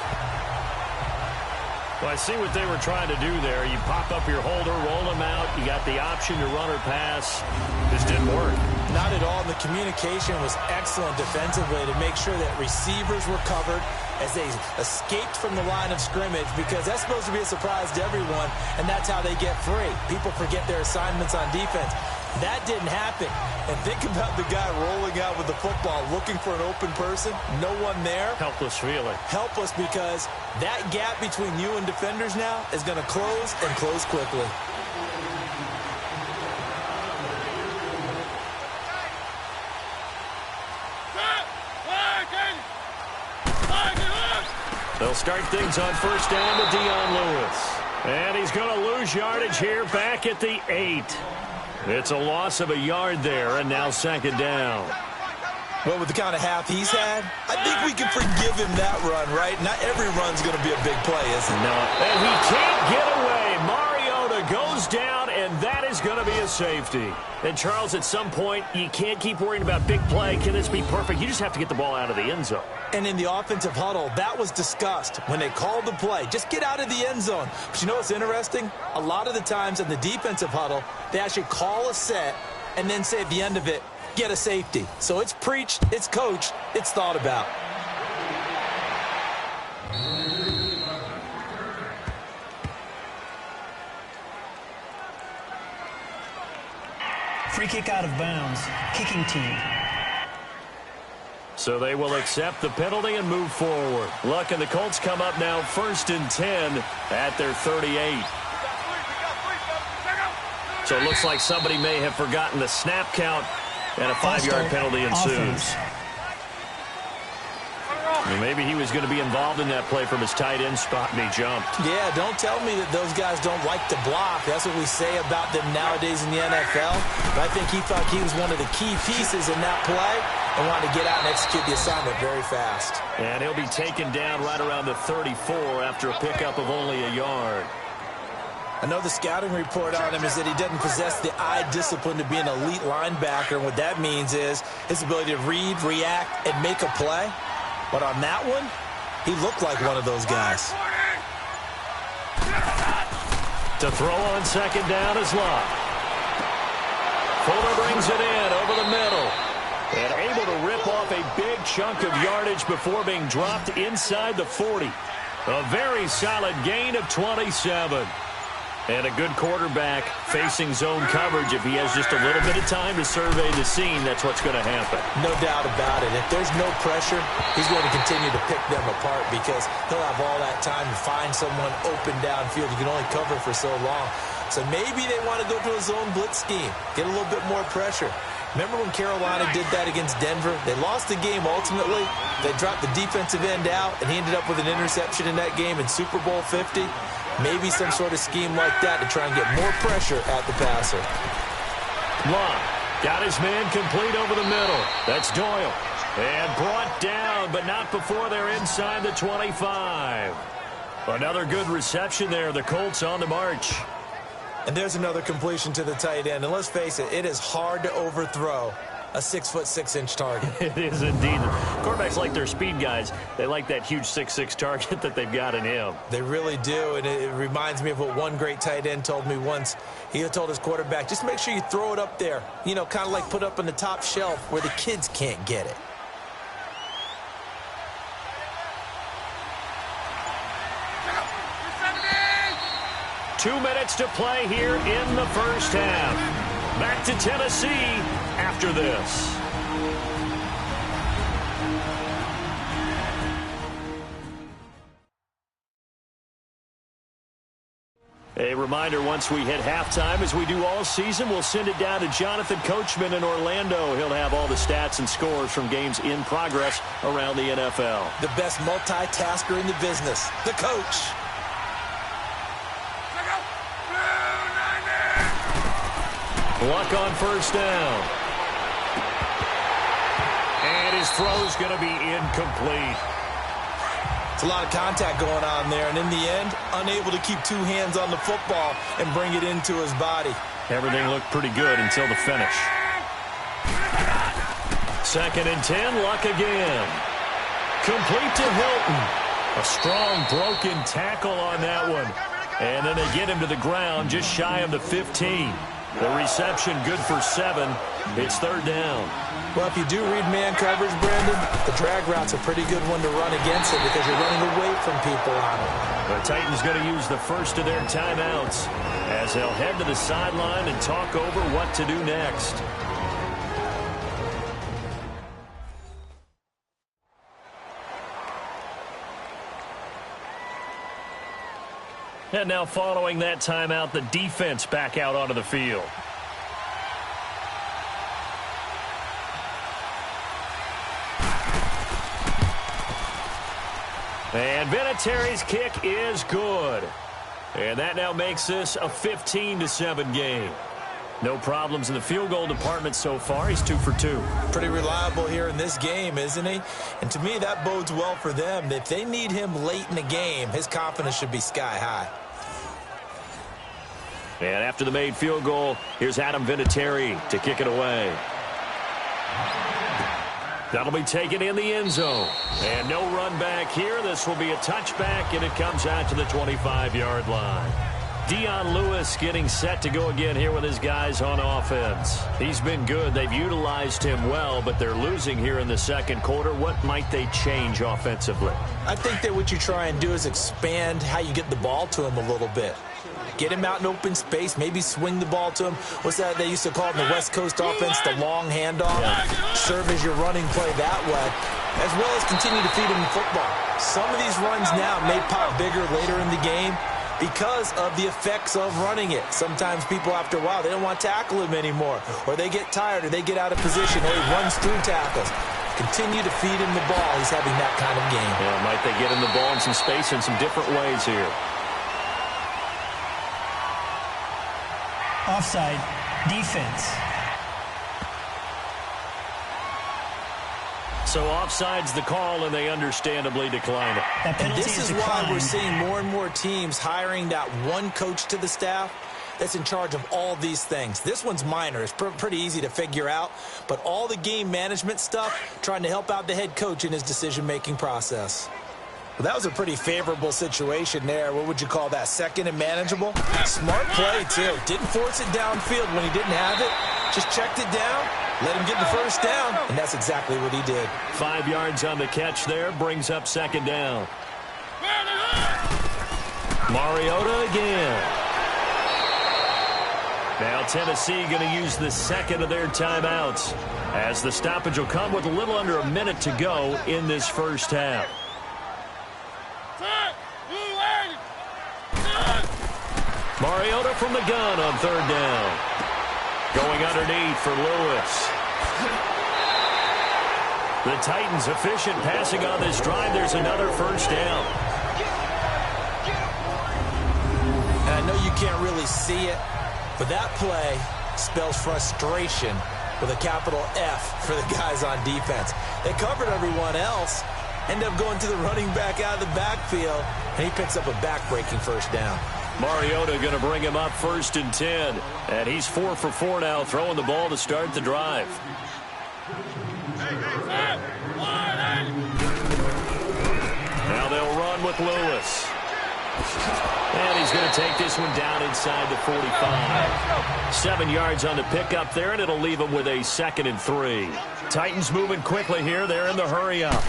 Well, I see what they were trying to do there. You pop up your holder, roll them out. You got the option to run or pass. This didn't work. Not at all. The communication was excellent defensively to make sure that receivers were covered as they escaped from the line of scrimmage, because that's supposed to be a surprise to everyone, and that's how they get free. People forget their assignments on defense. That didn't happen. And think about the guy rolling out with the football, looking for an open person. No one there. Helpless feeling. Helpless, because that gap between you and defenders now is going to close, and close quickly. They'll start things on first down to Dion Lewis. And he's going to lose yardage here back at the 8. It's a loss of a yard there, and now second down. Well, with the kind of half he's had, I think we can forgive him that run, right? Not every run's going to be a big play, is it? No. And he can't get away. Mariota goes down, and that is going to be a safety. And, Charles, at some point, you can't keep worrying about big play. Can this be perfect? You just have to get the ball out of the end zone. And in the offensive huddle, that was discussed when they called the play. Just get out of the end zone. But you know what's interesting? A lot of the times in the defensive huddle, they actually call a set and then say at the end of it, get a safety. So it's preached, it's coached, it's thought about. Free kick out of bounds. Kicking team. So they will accept the penalty and move forward. Luck and the Colts come up now 1st and 10 at their 38. So it looks like somebody may have forgotten the snap count, and a 5-yard penalty ensues. Maybe he was going to be involved in that play from his tight end spot, and he jumped. Yeah, don't tell me that those guys don't like to block. That's what we say about them nowadays in the NFL. But I think he thought he was one of the key pieces in that play and wanted to get out and execute the assignment very fast. And he'll be taken down right around the 34 after a pickup of only a yard. I know the scouting report on him is that he doesn't possess the eye discipline to be an elite linebacker. And what that means is his ability to read, react, and make a play. But on that one, he looked like one of those guys. To throw on second down is Luck. Fuller brings it in over the middle. And able to rip off a big chunk of yardage before being dropped inside the 40. A very solid gain of 27. And a good quarterback facing zone coverage. If he has just a little bit of time to survey the scene, that's what's going to happen. No doubt about it. If there's no pressure, he's going to continue to pick them apart because he'll have all that time to find someone open downfield. You can only cover for so long. So maybe they want to go to a zone blitz scheme, get a little bit more pressure. Remember when Carolina did that against Denver? They lost the game ultimately. They dropped the defensive end out, and he ended up with an interception in that game in Super Bowl 50. Maybe some sort of scheme like that to try and get more pressure at the passer. Long got his man complete over the middle. That's Doyle. And brought down, but not before they're inside the 25. Another good reception there. The Colts on the march. And there's another completion to the tight end. And let's face it, it is hard to overthrow a 6'6" target. It is indeed. Quarterbacks like their speed guys. They like that huge 6'6" target that they've got in him. They really do, and it reminds me of what one great tight end told me once. He told his quarterback, just make sure you throw it up there. You know, kind of like put up on the top shelf where the kids can't get it. Two minutes to play here in the first half. Back to Tennessee after this. A reminder, once we hit halftime, as we do all season, we'll send it down to Jonathan Coachman in Orlando. He'll have all the stats and scores from games in progress around the NFL. The best multitasker in the business, the coach. Luck on first down. And his throw's going to be incomplete. It's a lot of contact going on there, and in the end, unable to keep two hands on the football and bring it into his body. Everything looked pretty good until the finish. 2nd and 10, Luck again. Complete to Hilton. A strong broken tackle on that one. And then they get him to the ground just shy of the 15. The reception good for 7. It's third down. Well, if you do read man coverage, Brandon, the drag route's a pretty good one to run against it because you're running away from people on it. The Titans going to use the first of their timeouts as they'll head to the sideline and talk over what to do next. And now following that timeout, the defense back out onto the field. And Vinatieri's kick is good. And that now makes this a 15-7 game. No problems in the field goal department so far. He's 2 for 2. Pretty reliable here in this game, isn't he? And to me, that bodes well for them. If they need him late in the game, his confidence should be sky high. And after the made field goal, here's Adam Vinatieri to kick it away. That'll be taken in the end zone. And no run back here. This will be a touchback, and it comes out to the 25-yard line. Dion Lewis getting set to go again here with his guys on offense. He's been good. They've utilized him well, but they're losing here in the second quarter. What might they change offensively? I think that what you try and do is expand how you get the ball to him a little bit. Get him out in open space, maybe swing the ball to him. What's that they used to call it in the West Coast offense, the long handoff? Serve as your running play that way, as well as continue to feed him the football. Some of these runs now may pop bigger later in the game because of the effects of running it. Sometimes people, after a while, they don't want to tackle him anymore, or they get tired, or they get out of position, or he runs through tackles. Continue to feed him the ball. He's having that kind of game. Yeah, might they get him the ball in some space in some different ways here. Offside, defense. So offside's the call, and they understandably decline it. That And penalty this is declined. why we're seeing more and more teams hiring that one coach to the staff that's in charge of all these things. This one's minor. It's pretty easy to figure out. But all the game management stuff, trying to help out the head coach in his decision-making process. Well, that was a pretty favorable situation there. What would you call that? Second and manageable? Smart play, too. Didn't force it downfield when he didn't have it. Just checked it down, let him get the first down, and that's exactly what he did. 5 yards on the catch there, brings up second down. Mariota again. Now Tennessee going to use the second of their timeouts as the stoppage will come with a little under a minute to go in this first half. Mariota from the gun on third down. Going underneath for Lewis. The Titans efficient passing on this drive. There's another first down. And I know you can't really see it, but that play spells frustration with a capital F for the guys on defense. They covered everyone else, end up going to the running back out of the backfield, and he picks up a back-breaking first down. Mariota going to bring him up first and 10. And he's 4 for 4 now, throwing the ball to start the drive. Now they'll run with Lewis. And he's going to take this one down inside the 45. 7 yards on the pickup there, and it'll leave him with a 2nd and 3. Titans moving quickly here. They're in the hurry up.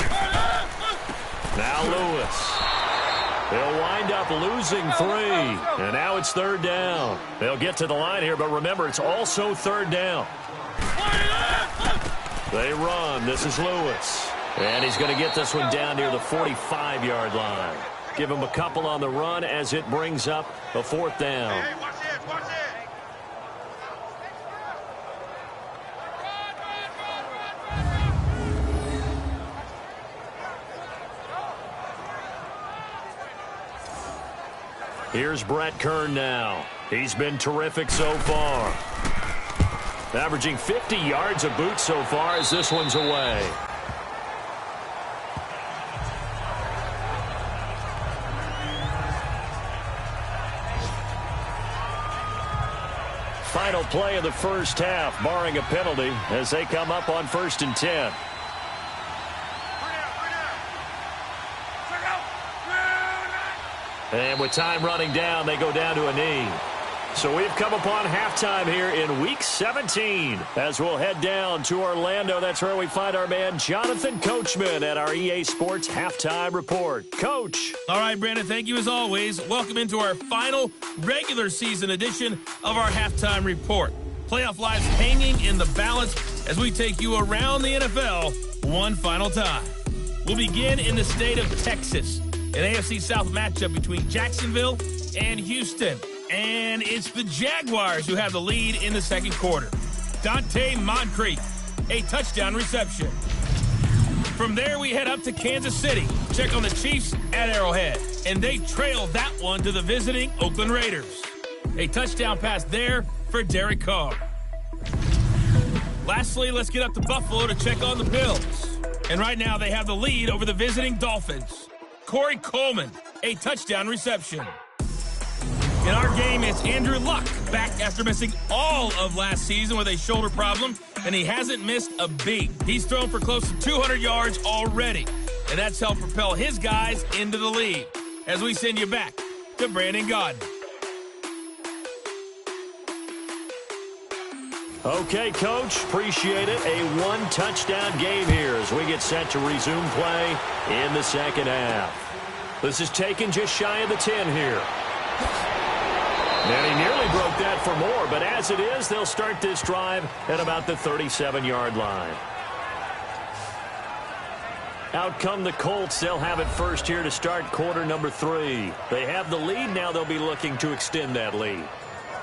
Now Lewis. They'll wind up losing 3. And now it's third down. They'll get to the line here, but remember, it's also third down. They run. This is Lewis. And he's going to get this one down near the 45-yard line. Give him a couple on the run as it brings up a fourth down. Here's Brett Kern now. He's been terrific so far. Averaging 50 yards a boot so far as this one's away. Final play of the first half, barring a penalty, as they come up on 1st and 10. And with time running down, they go down to a knee. So we've come upon halftime here in Week 17. As we'll head down to Orlando, that's where we find our man Jonathan Coachman at our EA Sports Halftime Report. Coach. All right, Brandon, thank you as always. Welcome into our final regular season edition of our Halftime Report. Playoff lives hanging in the balance as we take you around the NFL one final time. We'll begin in the state of Texas, an AFC South matchup between Jacksonville and Houston. And it's the Jaguars who have the lead in the second quarter. Dante Moncrief, a touchdown reception. From there, we head up to Kansas City. Check on the Chiefs at Arrowhead. And they trail that one to the visiting Oakland Raiders. A touchdown pass there for Derek Carr. Lastly, let's get up to Buffalo to check on the Bills. And right now, they have the lead over the visiting Dolphins. Corey Coleman, a touchdown reception. In our game, it's Andrew Luck back after missing all of last season with a shoulder problem, and he hasn't missed a beat. He's thrown for close to 200 yards already, and that's helped propel his guys into the lead. As we send you back to Brandon Gaudin. Okay, Coach, appreciate it. A one-touchdown game here as we get set to resume play in the second half. This is taken just shy of the 10 here. And he nearly broke that for more, but as it is, they'll start this drive at about the 37-yard line. Out come the Colts. They'll have it first here to start quarter number 3. They have the lead. Now they'll be looking to extend that lead.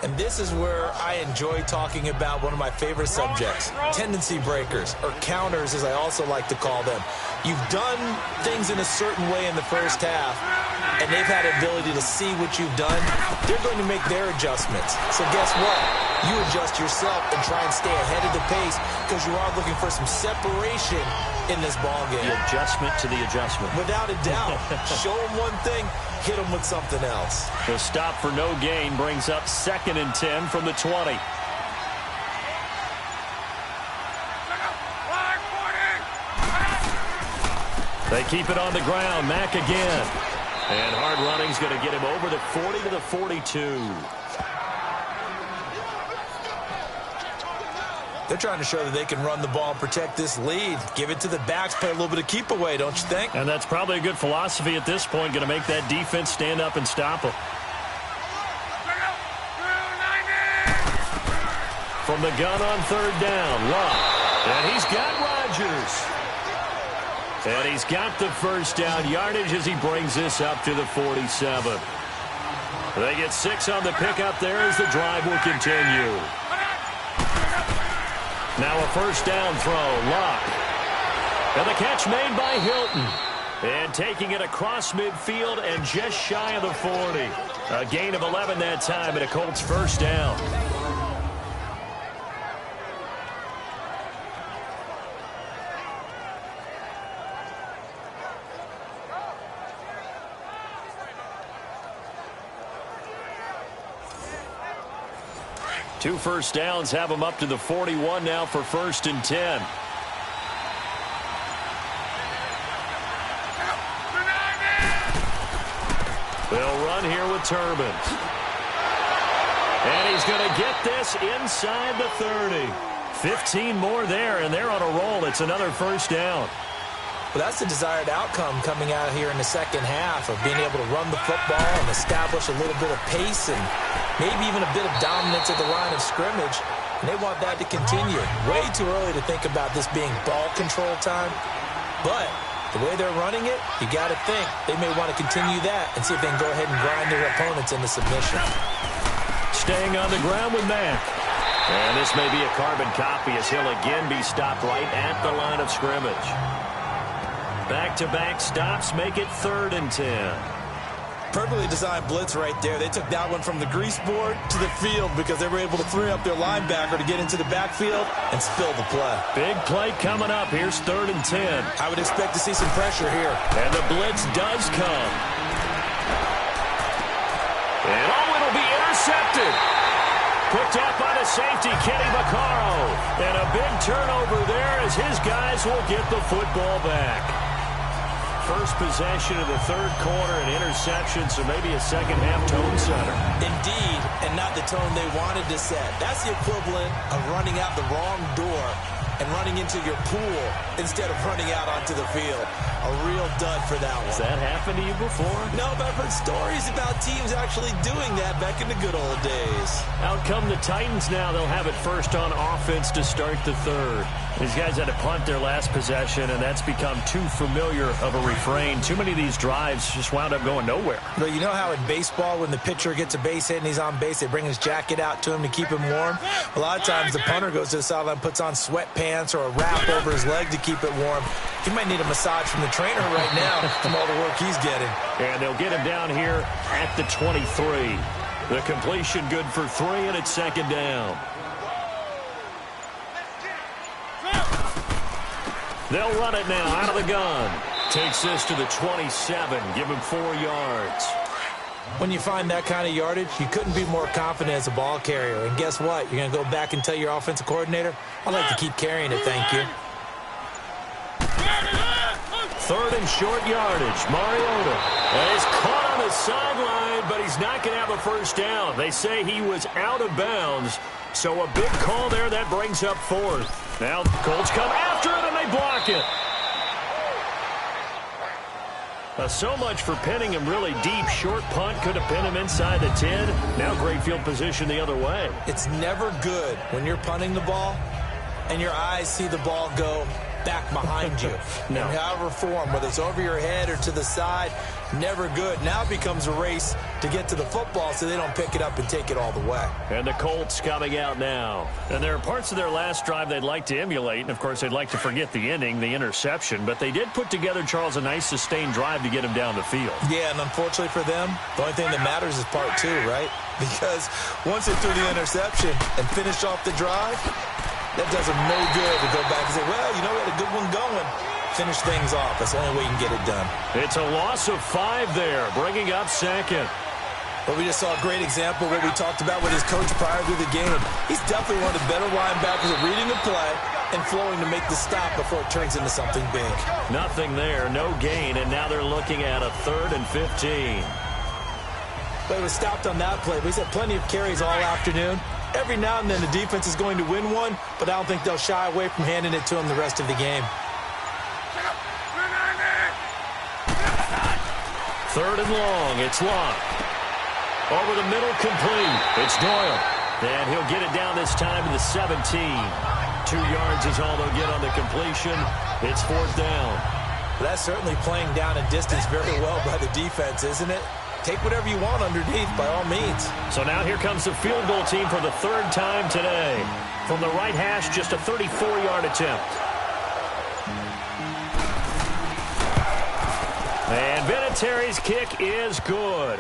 And this is where I enjoy talking about one of my favorite subjects, tendency breakers, or counters as I also like to call them. You've done things in a certain way in the first half, and they've had the ability to see what you've done. They're going to make their adjustments. So guess what? You adjust yourself and try and stay ahead of the pace because you are looking for some separation in this ball game. The adjustment to the adjustment. Without a doubt. Show them one thing, hit them with something else. The stop for no gain brings up 2nd and 10 from the 20. They keep it on the ground. Mack again. And hard running's going to get him over the 40 to the 42. They're trying to show that they can run the ball and protect this lead. Give it to the backs, play a little bit of keep away, don't you think? And that's probably a good philosophy at this point, going to make that defense stand up and stop them. From the gun on 3rd down, Luck. And he's got Rodgers. And he's got the first down yardage as he brings this up to the 47. They get 6 on the pickup there as the drive will continue. Now a first down throw, Luck. And the catch made by Hilton. And taking it across midfield and just shy of the 40. A gain of 11 that time and a Colts first down. Two first downs have them up to the 41 now for 1st and 10. They'll run here with Turbans. And he's going to get this inside the 30. 15 more there, and they're on a roll. It's another first down. Well, that's the desired outcome coming out here in the second half of being able to run the football and establish a little bit of pace and maybe even a bit of dominance at the line of scrimmage. And they want that to continue. Way too early to think about this being ball control time. But the way they're running it, you got to think they may want to continue that and see if they can go ahead and grind their opponents into submission. Staying on the ground with Mack. And this may be a carbon copy as he'll again be stopped right at the line of scrimmage. Back-to-back stops make it 3rd and 10. Perfectly designed blitz right there. They took that one from the grease board to the field because they were able to free up their linebacker to get into the backfield and spill the play. Big play coming up. Here's 3rd and 10. I would expect to see some pressure here. And the blitz does come. And it'll be intercepted. Picked up by the safety, Kenny Vaccaro. And a big turnover there as his guys will get the football back. first possession of the third quarter, an interception, so maybe a second-half tone setter. Indeed, and not the tone they wanted to set. That's the equivalent of running out the wrong door and running into your pool instead of running out onto the field. A real dud for that one. Has that happened to you before? No, but I've heard stories about teams actually doing that back in the good old days. Out come the Titans now. They'll have it first on offense to start the third. These guys had to punt their last possession, and that's become too familiar of a refrain. Too many of these drives just wound up going nowhere. But you know how in baseball, when the pitcher gets a base hit and he's on base, they bring his jacket out to him to keep him warm? A lot of times the punter goes to the sideline, puts on sweatpants or a wrap over his leg to keep it warm. He might need a massage from the trainer right now from all the work he's getting. And they'll get him down here at the 23. The completion good for 3, and it's second down. They'll run it now out of the gun. Takes this to the 27. Give him 4 yards. When you find that kind of yardage, you couldn't be more confident as a ball carrier. And guess what? You're going to go back and tell your offensive coordinator, I'd like to keep carrying it, thank you. Third and short yardage. Mariota is caught on the sideline, but he's not going to have a first down. They say he was out of bounds. So a big call there that brings up 4th. Now the Colts come after it, and they block it. So much for pinning him really deep. Short punt could have pinned him inside the 10. Now great field position the other way. It's never good when you're punting the ball and your eyes see the ball go back behind you. No. In however form, whether it's over your head or to the side, never good. Now it becomes a race to get to the football so they don't pick it up and take it all the way. And the Colts coming out now. And there are parts of their last drive they'd like to emulate, and of course they'd like to forget the ending, the interception, but they did put together, Charles, a nice sustained drive to get him down the field. Yeah, and unfortunately for them, the only thing that matters is part 2, right? Because once they threw the interception and finished off the drive, that does them no good to go back and say, well, you know, we had a good one going. Finish things off. That's the only way you can get it done. It's a loss of 5 there, bringing up second. Well, we just saw a great example of what we talked about with his coach prior to the game. He's definitely one of the better linebackers at reading the play and flowing to make the stop before it turns into something big. Nothing there, no gain, and now they're looking at a 3rd and 15. But it was stopped on that play. He's had plenty of carries all afternoon. Every now and then the defense is going to win one, but I don't think they'll shy away from handing it to him the rest of the game. 3rd and long. It's locked. Over the middle, complete. It's Doyle. And he'll get it down this time to the 17. 2 yards is all they'll get on the completion. It's 4th down. That's certainly playing down a distance very well by the defense, isn't it? Take whatever you want underneath, by all means. So now here comes the field goal team for the 3rd time today. From the right hash, just a 34-yard attempt. And Vinatieri's kick is good.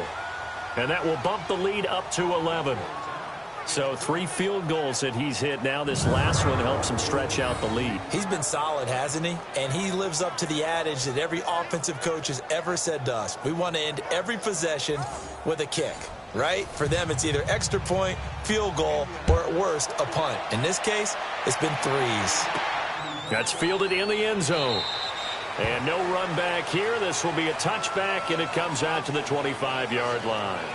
And that will bump the lead up to 11. So 3 field goals that he's hit now. This last one helps him stretch out the lead. He's been solid, hasn't he? And he lives up to the adage that every offensive coach has ever said to us. We want to end every possession with a kick, right? For them, it's either extra point, field goal, or at worst, a punt. In this case, it's been 3s. That's fielded in the end zone. And no run back here. This will be a touchback, and it comes out to the 25-yard line.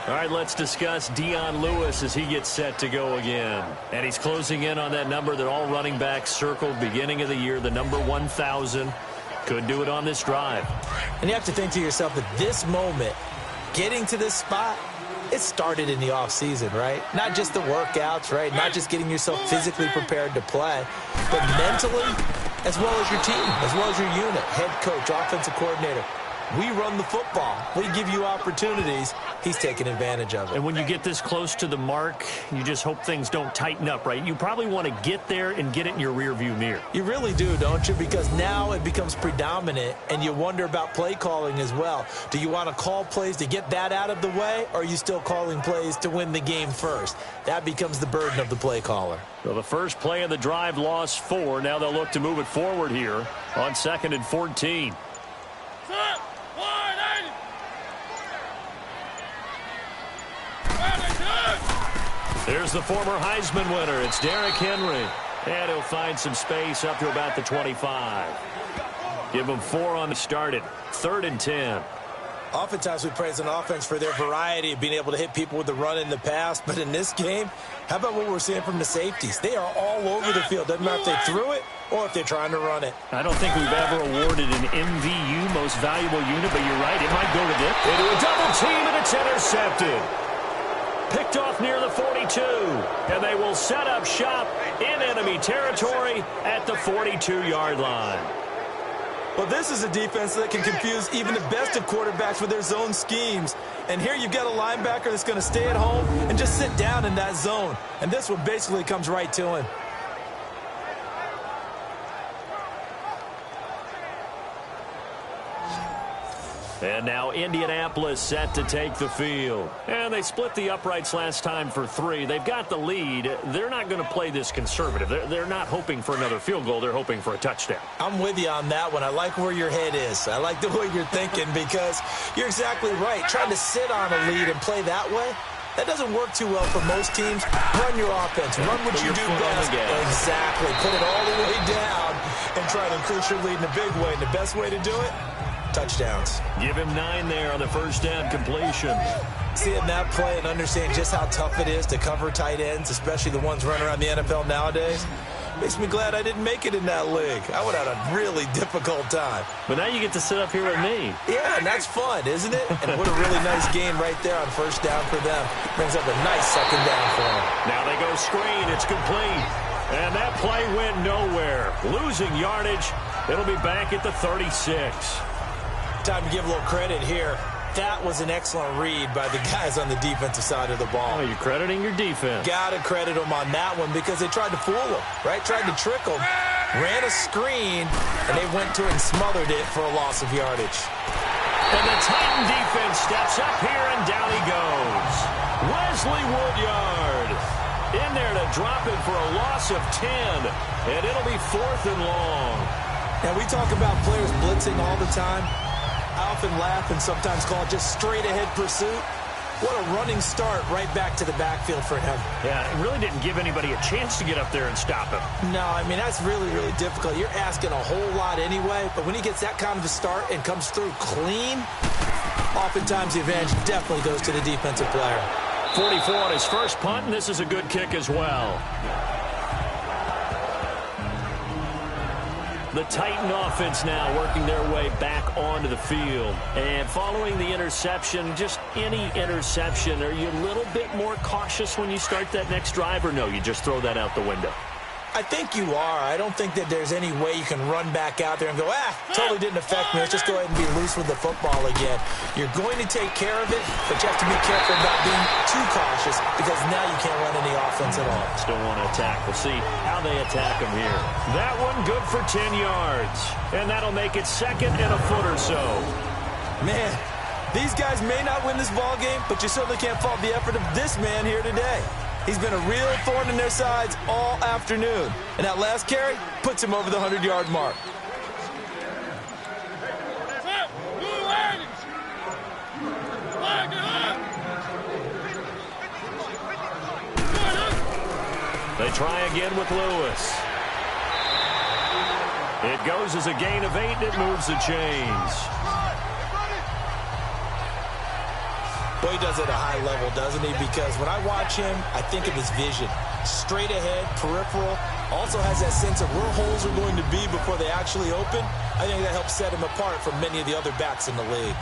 All right, let's discuss Dion Lewis as he gets set to go again. And he's closing in on that number that all running backs circled beginning of the year, the number 1,000. Could do it on this drive. And you have to think to yourself that this moment, getting to this spot, it started in the offseason, right? Not just the workouts, right? Not just getting yourself physically prepared to play, but mentally, as well as your team, as well as your unit, head coach, offensive coordinator. We run the football. We give you opportunities. He's taking advantage of it. And when you get this close to the mark, you just hope things don't tighten up, right? You probably want to get there and get it in your rearview mirror. You really do, don't you? Because now it becomes predominant, and you wonder about play calling as well. Do you want to call plays to get that out of the way, or are you still calling plays to win the game first? That becomes the burden of the play caller. So the first play of the drive lost 4. Now they'll look to move it forward here on 2nd and 14. There's the former Heisman winner. It's Derrick Henry. And he'll find some space up to about the 25. Give them 4 on the start at 3rd and 10. Oftentimes we praise an offense for their variety of being able to hit people with the run in the pass. But in this game, how about what we're seeing from the safeties? They are all over the field. Doesn't matter if they threw it or if they're trying to run it. I don't think we've ever awarded an MVU, most valuable unit, but you're right. It might go with it. Into a double team, and it's intercepted. Picked off near the 42. And they will set up shop in enemy territory at the 42-yard line. Well, this is a defense that can confuse even the best of quarterbacks with their zone schemes. And here you've got a linebacker that's going to stay at home and just sit down in that zone. And this one basically comes right to him. And now Indianapolis set to take the field. And they split the uprights last time for 3. They've got the lead. They're not going to play this conservative. They're not hoping for another field goal. They're hoping for a touchdown. I'm with you on that one. I like where your head is. I like the way you're thinking because you're exactly right. Trying to sit on a lead and play that way, that doesn't work too well for most teams. Run your offense. Run what you do best. Exactly. Put it all the way down and try to increase your lead in a big way. And the best way to do it, touchdowns. Give him 9 there on the first down completion. Seeing that play and understand just how tough it is to cover tight ends, especially the ones running around the NFL nowadays, makes me glad I didn't make it in that league. I would have had a really difficult time. But now you get to sit up here with me. Yeah, and that's fun, isn't it? And what a really nice gain right there on first down for them. Brings up a nice second down for them. Now they go screen. It's complete. And that play went nowhere. Losing yardage. It'll be back at the 36. Time to give a little credit here. That was an excellent read by the guys on the defensive side of the ball. Oh, you're crediting your defense. Got to credit them on that one because they tried to fool them, right? Tried to trick them. Ran a screen, and they went to it and smothered it for a loss of yardage. And the Titan defense steps up here, and down he goes. Wesley Woodyard in there to drop it for a loss of 10, and it'll be 4th and long. And we talk about players blitzing all the time. I often laugh and sometimes call it just straight-ahead pursuit. What a running start right back to the backfield for him. Yeah, it really didn't give anybody a chance to get up there and stop him. No, I mean, that's really, really difficult. You're asking a whole lot anyway, but when he gets that kind of a start and comes through clean, oftentimes the advantage definitely goes to the defensive player. 44 on his first punt, and this is a good kick as well. The Titan offense now working their way back onto the field. And following the interception, just any interception, are you a little bit more cautious when you start that next drive, or no, you just throw that out the window? I think you are. I don't think that there's any way you can run back out there and go, totally didn't affect me. Let's just go ahead and be loose with the football again. You're going to take care of it, but you have to be careful about being too cautious because now you can't run any offense at all. Still want to attack. We'll see how they attack them here. That one good for 10 yards. And that'll make it 2nd and a foot or so. Man, these guys may not win this ball game, but you certainly can't fault the effort of this man here today. He's been a real thorn in their sides all afternoon. And that last carry puts him over the 100-yard mark. They try again with Lewis. It goes as a gain of 8, and it moves the chains. Boy, he does it at a high level, doesn't he? Because when I watch him, I think of his vision. Straight ahead, peripheral. Also has that sense of where holes are going to be before they actually open. I think that helps set him apart from many of the other backs in the league.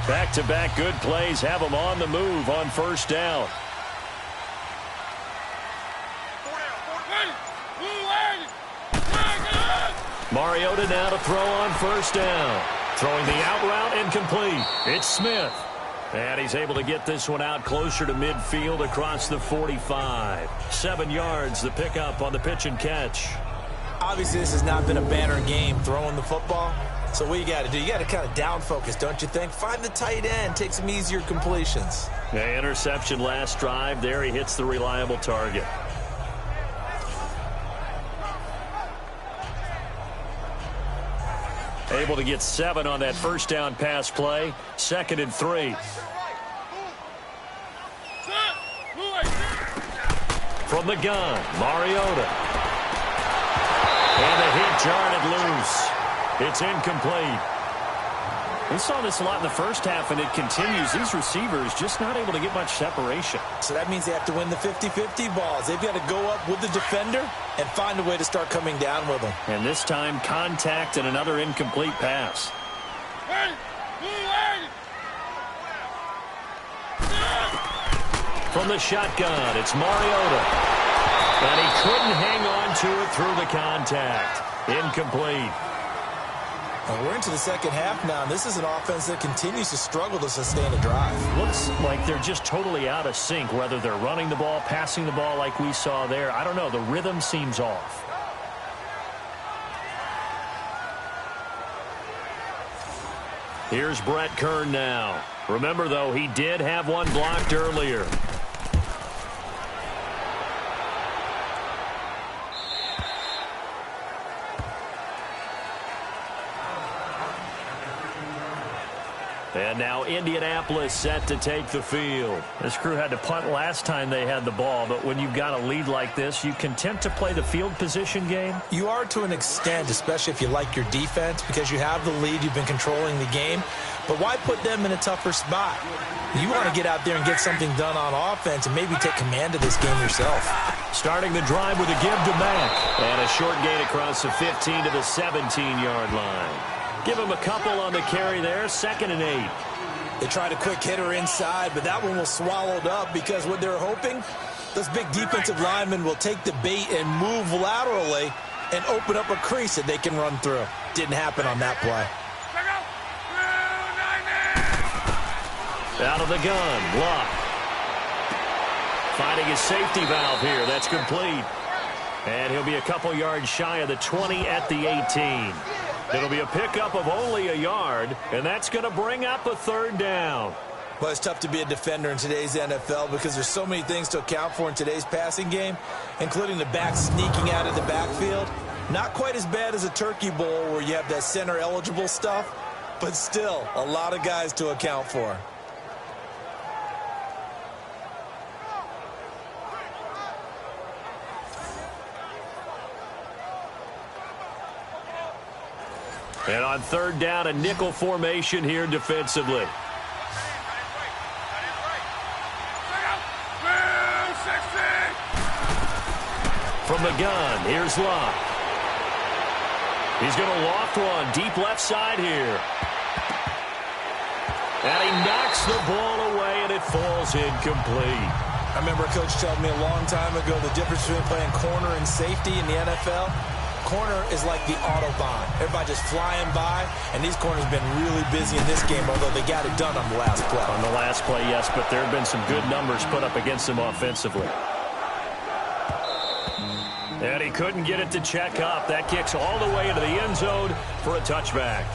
Back-to-back good plays have him on the move on first down. Mariota now to throw on first down. Throwing the out route incomplete. It's Smith. And he's able to get this one out closer to midfield across the 45. 7 yards, the pickup on the pitch and catch. Obviously, this has not been a banner game throwing the football. So what you got to do, you got to kind of down focus, don't you think? Find the tight end, take some easier completions. Yeah, interception last drive. There he hits the reliable target. Able to get 7 on that first down pass play. 2nd and 3. From the gun, Mariota. And the hit jarred it loose. It's incomplete. We saw this a lot in the first half, and it continues. These receivers just not able to get much separation. So that means they have to win the 50-50 balls. They've got to go up with the defender and find a way to start coming down with them. And this time, contact and another incomplete pass. From the shotgun, it's Mariota. And he couldn't hang on to it through the contact. Incomplete. And we're into the second half now, and this is an offense that continues to struggle to sustain a drive. Looks like they're just totally out of sync, whether they're running the ball, passing the ball like we saw there. I don't know. The rhythm seems off. Here's Brett Kern now. Remember, though, he did have one blocked earlier. And now Indianapolis set to take the field. This crew had to punt last time they had the ball, but when you've got a lead like this, you content to play the field position game? You are to an extent, especially if you like your defense, because you have the lead, you've been controlling the game. But why put them in a tougher spot? You want to get out there and get something done on offense and maybe take command of this game yourself. Starting the drive with a give to Mack. And a short gain across the 15 to the 17-yard line. Give him a couple on the carry there, 2nd and 8. They tried a quick hitter inside, but that one was swallowed up because what they're hoping, those big defensive linemen will take the bait and move laterally and open up a crease that they can run through. Didn't happen on that play. Out of the gun, Luck. Finding his safety valve here, that's complete. And he'll be a couple yards shy of the 20 at the 18. It'll be a pickup of only a yard, and that's going to bring up a 3rd down. Well, it's tough to be a defender in today's NFL because there's so many things to account for in today's passing game, including the back sneaking out of the backfield. Not quite as bad as a turkey bowl where you have that center-eligible stuff, but still a lot of guys to account for. And on 3rd down, a nickel formation here defensively. From the gun, here's Luck. He's going to loft one deep left side here. And he knocks the ball away, and it falls incomplete. I remember a coach telling me a long time ago the difference between playing corner and safety in the NFL. Corner is like the Autobahn. Everybody just flying by, and these corners have been really busy in this game, although they got it done on the last play. On the last play, yes, but there have been some good numbers put up against them offensively. And he couldn't get it to check up. That kicks all the way into the end zone for a touchback.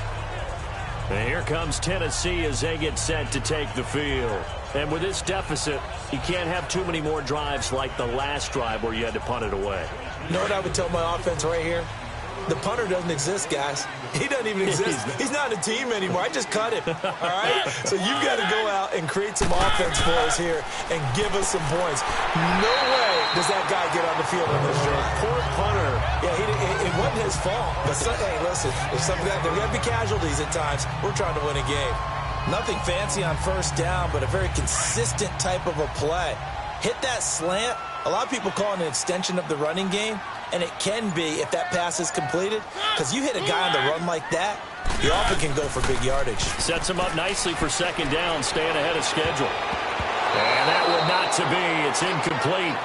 And here comes Tennessee as they get set to take the field. And with this deficit, you can't have too many more drives like the last drive where you had to punt it away. You know what I would tell my offense right here? The punter doesn't exist, guys. He doesn't even exist. He's not a team anymore. I just cut him, all right? So you've got to go out and create some offense for us here and give us some points. No way does that guy get on the field on this drive. Poor punter. Yeah, it wasn't his fault. But, hey, listen, if there are going to be casualties at times, we're trying to win a game. Nothing fancy on 1st down, but a very consistent type of a play. Hit that slant. A lot of people call it an extension of the running game, and it can be if that pass is completed, because you hit a guy on the run like that, you often can go for big yardage. Sets him up nicely for 2nd down, staying ahead of schedule. And that would not to be. It's incomplete.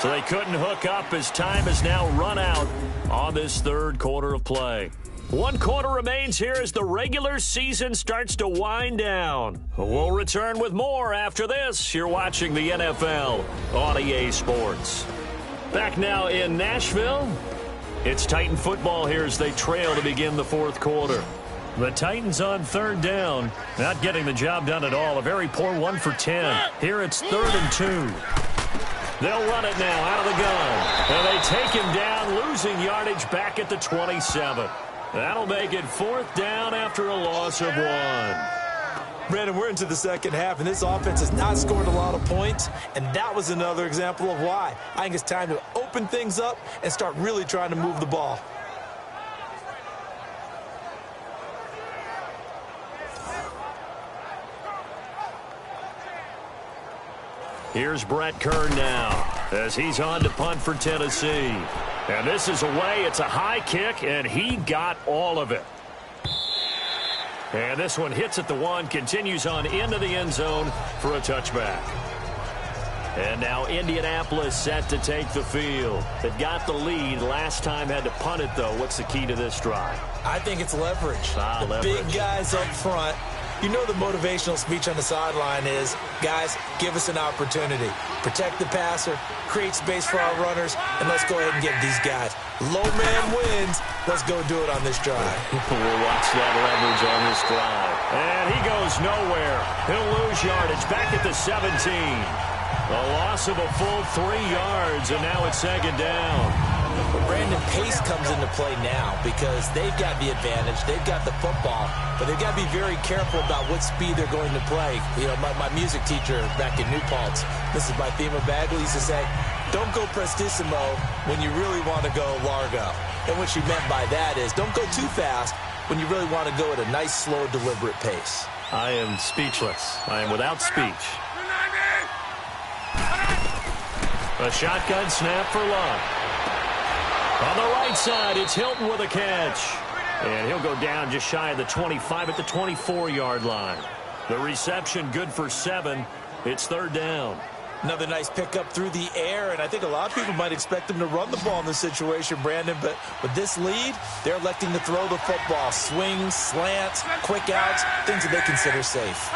So they couldn't hook up as time is now run out on this 3rd quarter of play. 1 quarter remains here as the regular season starts to wind down. We'll return with more after this. You're watching the NFL on EA Sports. Back now in Nashville. It's Titan football here as they trail to begin the 4th quarter. The Titans on 3rd down, not getting the job done at all. A very poor 1 for 10. Here it's 3rd and 2. They'll run it now out of the gun. And they take him down, losing yardage back at the 27. That'll make it 4th down after a loss of 1. Brandon, we're into the second half, and this offense has not scored a lot of points, and that was another example of why. I think it's time to open things up and start really trying to move the ball. Here's Brett Kern now as he's on to punt for Tennessee. And this is away. It's a high kick, and he got all of it. And this one hits at the 1, continues on into the end zone for a touchback. And now Indianapolis set to take the field. They've got the lead. Last time had to punt it, though. What's the key to this drive? I think it's leverage. The leverage. Big guys up front. You know the motivational speech on the sideline is, guys, give us an opportunity. Protect the passer, create space for our runners, and let's go ahead and get these guys. Low man wins. Let's go do it on this drive. We'll watch that leverage on this drive. And he goes nowhere. He'll lose yardage back at the 17. A loss of a full 3 yards, and now it's second down. But Brandon, pace comes into play now because they've got the advantage. They've got the football, but they've got to be very careful about what speed they're going to play. You know, my music teacher back in New Paltz, Mrs. Bythema Bagley, used to say, don't go prestissimo when you really want to go largo. And what she meant by that is don't go too fast when you really want to go at a nice, slow, deliberate pace. I am speechless. I am without speech. A shotgun snap for Luck. On the right side, it's Hilton with a catch. And he'll go down just shy of the 25 at the 24-yard line. The reception good for 7. It's third down. Another nice pickup through the air, and I think a lot of people might expect them to run the ball in this situation, Brandon, but with this lead, they're electing to throw the football. Swings, slants, quick outs, things that they consider safe.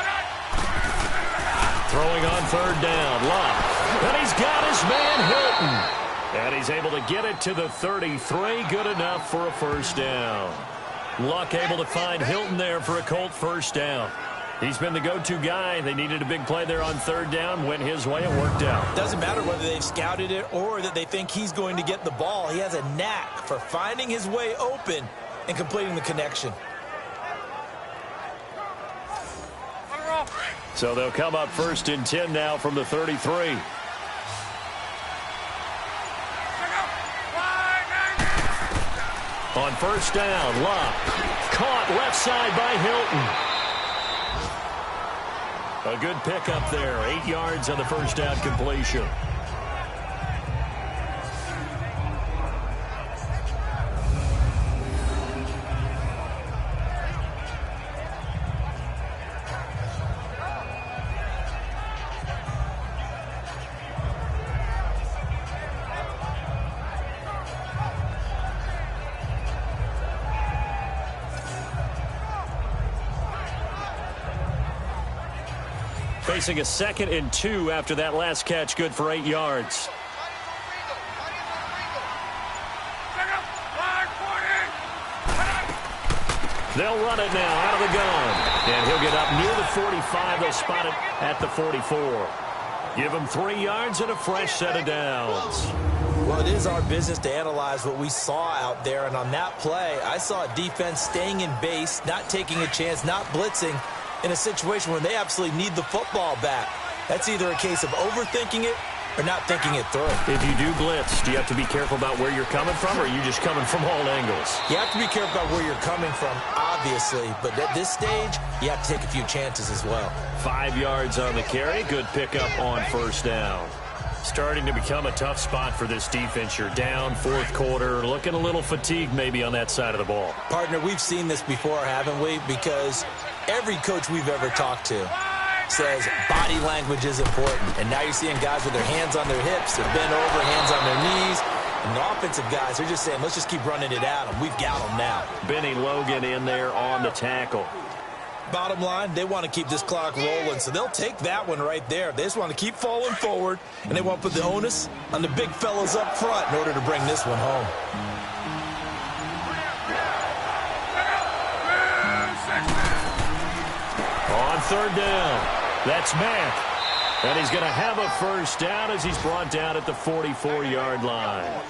Throwing on third down, Luck. And he's got his man Hilton. And he's able to get it to the 33. Good enough for a first down. Luck able to find Hilton there for a Colt first down. He's been the go-to guy. They needed a big play there on third down. Went his way. It worked out. Doesn't matter whether they've scouted it or that they think he's going to get the ball. He has a knack for finding his way open and completing the connection. So they'll come up first and 10 now from the 33. On first down, Luck. Caught left side by Hilton. A good pickup there. 8 yards on the first down completion. Facing a 2nd and 2 after that last catch, good for 8 yards. They'll run it now out of the gun. And he'll get up near the 45. They'll spot it at the 44. Give him 3 yards and a fresh set of downs. Well, it is our business to analyze what we saw out there. And on that play, I saw a defense staying in base, not taking a chance, not blitzing, in a situation where they absolutely need the football back. That's either a case of overthinking it or not thinking it through. If you do blitz, do you have to be careful about where you're coming from, or are you just coming from all angles? You have to be careful about where you're coming from, obviously. But at this stage, you have to take a few chances as well. 5 yards on the carry. Good pickup on first down. Starting to become a tough spot for this defense. You're down, fourth quarter, looking a little fatigued maybe on that side of the ball. Partner, we've seen this before, haven't we? Because every coach we've ever talked to says body language is important. And now you're seeing guys with their hands on their hips, they're bent over, hands on their knees. And the offensive guys, they're just saying, let's just keep running it at them. We've got them now. Benny Logan in there on the tackle. Bottom line, they want to keep this clock rolling, so they'll take that one right there. They just want to keep falling forward, and they want to put the onus on the big fellas up front in order to bring this one home. On third down, that's Mack. And he's going to have a first down as he's brought down at the 44-yard line.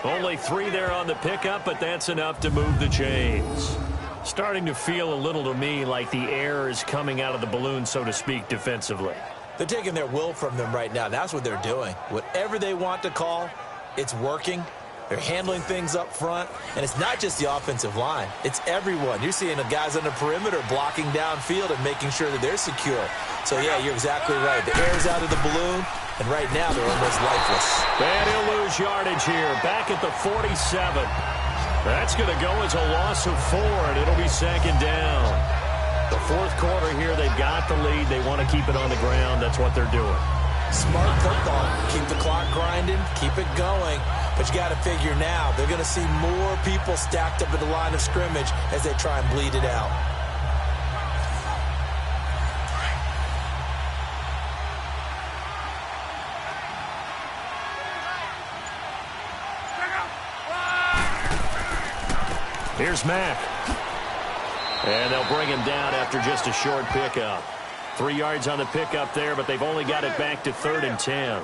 Only 3 there on the pickup, but that's enough to move the chains. Starting to feel a little to me like the air is coming out of the balloon, so to speak, defensively. They're taking their will from them right now. That's what they're doing. Whatever they want to call, it's working. They're handling things up front, and it's not just the offensive line. It's everyone. You're seeing the guys on the perimeter blocking downfield and making sure that they're secure. So, yeah, you're exactly right. The air's out of the balloon, and right now they're almost lifeless. And he'll lose yardage here, back at the 47. That's going to go as a loss of 4, and it'll be second down. The fourth quarter here, they've got the lead. They want to keep it on the ground. That's what they're doing. Smart football. Keep the clock grinding. Keep it going. But you got to figure now, they're going to see more people stacked up at the line of scrimmage as they try and bleed it out. Here's Mack. And they'll bring him down after just a short pickup. 3 yards on the pickup there, but they've only got it back to 3rd and 10.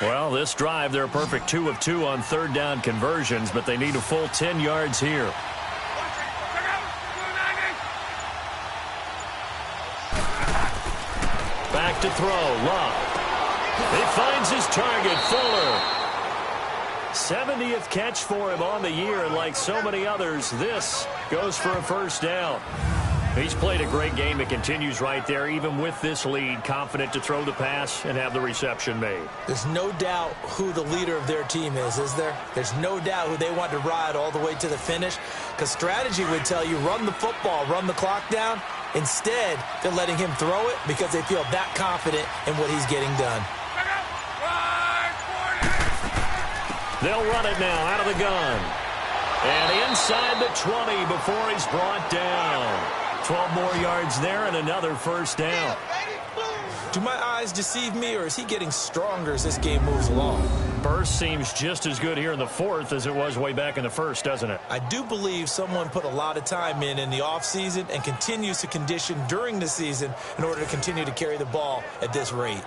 Well, this drive, they're a perfect 2 of 2 on 3rd down conversions, but they need a full 10 yards here. Back to throw, Luck. He finds his target, Fuller. 70th catch for him on the year, and like so many others, this goes for a first down. He's played a great game. It continues right there, even with this lead, confident to throw the pass and have the reception made. There's no doubt who the leader of their team is there? There's no doubt who they want to ride all the way to the finish, because strategy would tell you run the football, run the clock down. Instead, they're letting him throw it because they feel that confident in what he's getting done. They'll run it now out of the gun. And inside the 20 before he's brought down. 12 more yards there and another first down. Do my eyes deceive me, or is he getting stronger as this game moves along? Burst seems just as good here in the fourth as it was way back in the first, doesn't it? I do believe someone put a lot of time in the offseason and continues to condition during the season in order to continue to carry the ball at this rate.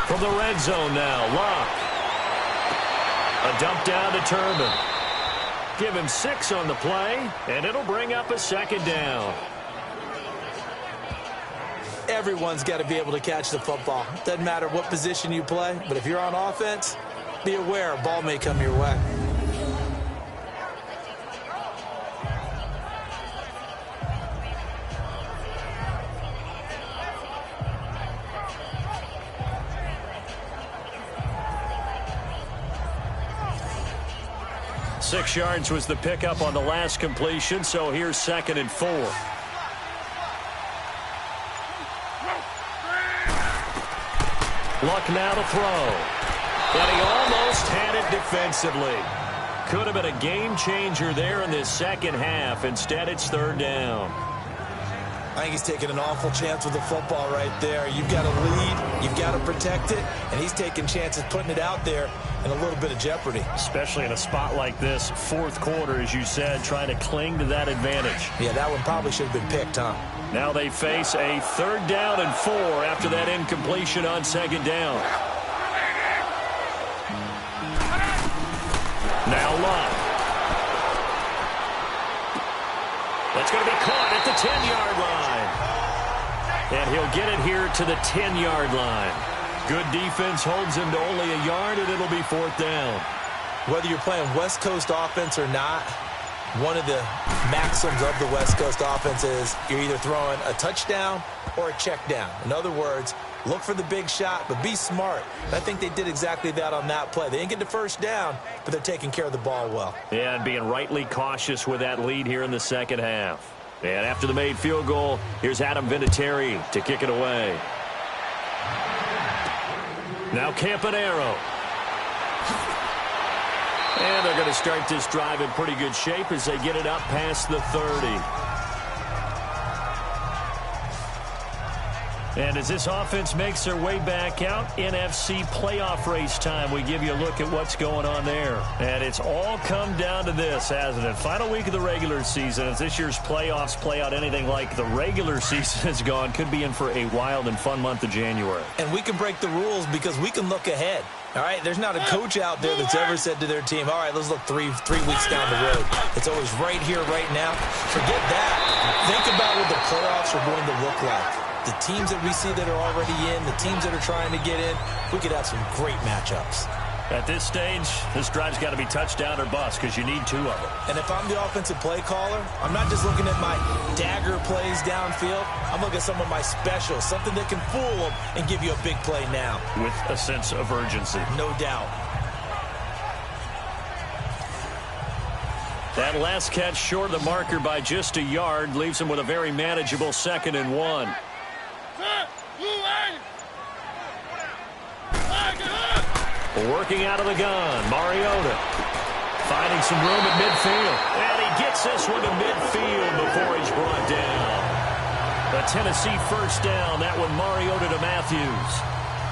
From the red zone now, Locke. A dump down to Turbin. Give him 6 on the play, and it'll bring up a second down. Everyone's got to be able to catch the football. Doesn't matter what position you play, but if you're on offense, be aware a ball may come your way. Six yards was the pickup on the last completion, so here's 2nd and 4. Luck now to throw. And he almost had it defensively. Could have been a game changer there in this second half. Instead, it's 3rd down. I think he's taking an awful chance with the football right there. You've got to lead, you've got to protect it, and he's taking chances putting it out there in a little bit of jeopardy. Especially in a spot like this, fourth quarter, as you said, trying to cling to that advantage. Yeah, that one probably should have been picked, huh? Now they face a 3rd down and 4 after that incompletion on 2nd down. Now Luck. That's going to be caught at the 10-yard line. And he'll get it here to the 10-yard line. Good defense holds him to only a yard, and it'll be 4th down. Whether you're playing West Coast offense or not, one of the maxims of the West Coast offense is you're either throwing a touchdown or a check down. In other words, look for the big shot, but be smart. And I think they did exactly that on that play. They didn't get the first down, but they're taking care of the ball well. Yeah, and being rightly cautious with that lead here in the second half. And after the made field goal, here's Adam Vinatieri to kick it away. Now Campanaro. And they're going to start this drive in pretty good shape as they get it up past the 30. And as this offense makes their way back out, NFC playoff race time, we give you a look at what's going on there. And it's all come down to this, hasn't it? Final week of the regular season. As this year's playoffs play out anything like the regular season has gone, could be in for a wild and fun month of January. And we can break the rules because we can look ahead. All right, there's not a coach out there that's ever said to their team, all right, let's look three weeks down the road. It's always right here, right now. Forget that. Think about what the playoffs are going to look like. The teams that we see that are already in, the teams that are trying to get in, we could have some great matchups. At this stage, this drive's got to be touchdown or bust because you need 2 of them. And if I'm the offensive play caller, I'm not just looking at my dagger plays downfield. I'm looking at some of my specials, something that can fool them and give you a big play now. With a sense of urgency. No doubt. That last catch short of the marker by just a yard leaves him with a very manageable 2nd and 1. Working out of the gun, Mariota finding some room at midfield. And he gets this one to midfield before he's brought down. The Tennessee first down, that one Mariota to Matthews.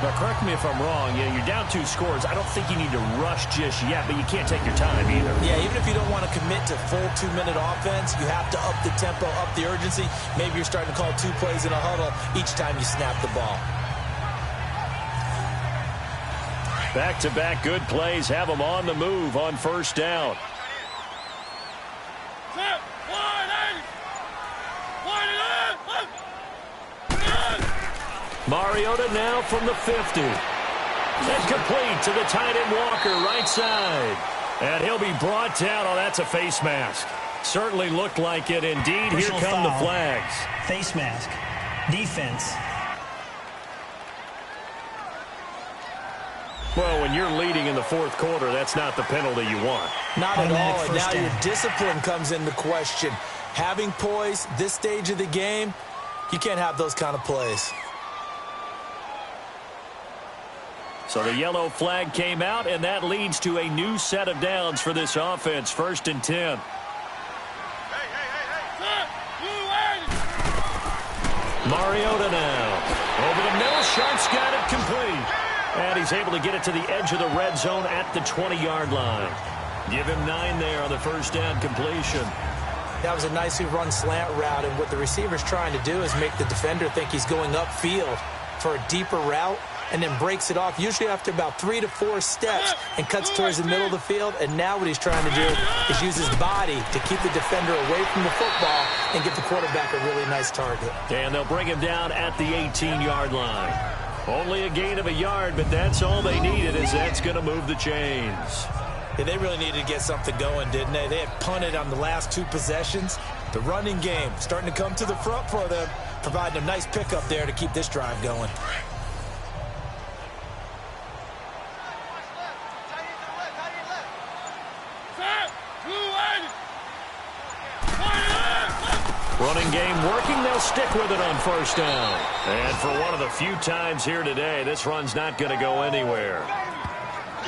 Now, correct me if I'm wrong. Yeah, you're down 2 scores. I don't think you need to rush just yet, but you can't take your time either. Yeah, even if you don't want to commit to full 2-minute offense, you have to up the tempo, up the urgency. Maybe you're starting to call 2 plays in a huddle each time you snap the ball. Back-to-back good plays have them on the move on first down. Mariota now from the 50. And complete to the tight end Walker, right side. And he'll be brought down. Oh, that's a face mask. Certainly looked like it indeed. Personal Here come foul. the flags. Face mask. Defense. Well, when you're leading in the 4th quarter, that's not the penalty you want. Not at Automatic all. And first now your down. discipline comes into question. Having poise this stage of the game, you can't have those kind of plays. So the yellow flag came out, and that leads to a new set of downs for this offense. 1st and 10. Mariota now. Over the middle, Sharp's got it complete. And he's able to get it to the edge of the red zone at the 20-yard line. Give him 9 there on the first down completion. That was a nicely run slant route, and what the receiver's trying to do is make the defender think he's going upfield for a deeper route, and then breaks it off, usually after about 3 to 4 steps, and cuts towards the middle of the field. And now what he's trying to do is use his body to keep the defender away from the football and give the quarterback a really nice target. And they'll bring him down at the 18-yard line. Only a gain of a yard, but that's all they needed, as that's going to move the chains. Yeah, they really needed to get something going, didn't they? They had punted on the last 2 possessions. The running game starting to come to the front for them, providing a nice pickup there to keep this drive going. Running game working. They'll stick with it on first down. And for one of the few times here today, this run's not going to go anywhere.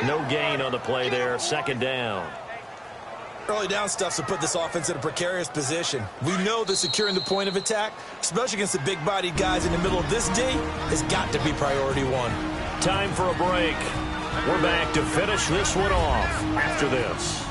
No gain on the play there. 2nd down. Early down stuff to put this offense in a precarious position. We know that securing the point of attack, especially against the big-bodied guys in the middle of this D, has got to be priority 1. Time for a break. We're back to finish this one off after this.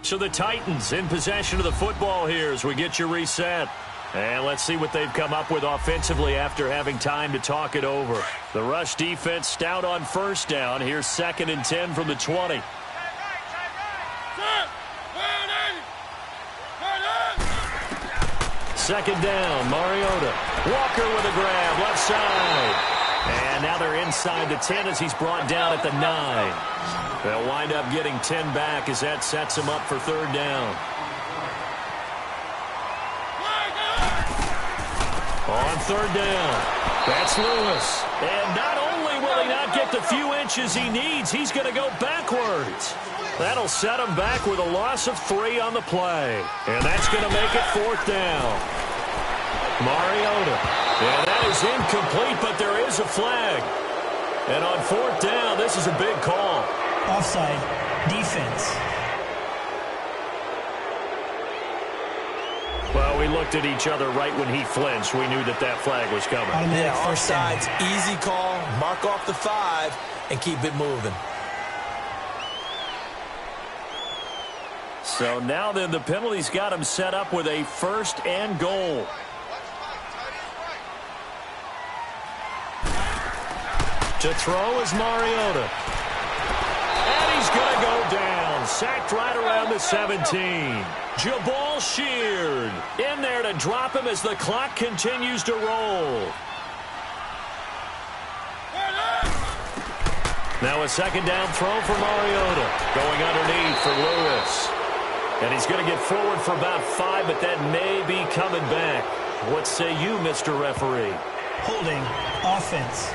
So the Titans in possession of the football here as we get you reset. And let's see what they've come up with offensively after having time to talk it over. The rush defense stout on first down. Here's 2nd and 10 from the 20. Second down, Mariota. Walker with a grab, left side. And now they're inside the 10 as he's brought down at the 9. They'll wind up getting 10 back as that sets him up for 3rd down. On 3rd down, that's Lewis. And not only will he not get the few inches he needs, he's going to go backwards. That'll set him back with a loss of 3 on the play. And that's going to make it 4th down. Mariota. And that is incomplete, but there is a flag. And on 4th down, this is a big call. Offside. Defense. Well, we looked at each other right when he flinched. We knew that that flag was coming. Yeah, offsides, easy call, mark off the 5, and keep it moving. So now then the penalty's got him set up with a 1st and goal. To throw is Mariota. And he's going to go down. Sacked right around the 17. Jabal Sheard in there to drop him as the clock continues to roll. Now a 2nd down throw for Mariota. Going underneath for Lewis. And he's going to get forward for about 5, but that may be coming back. What say you, Mr. Referee? Holding. Offense.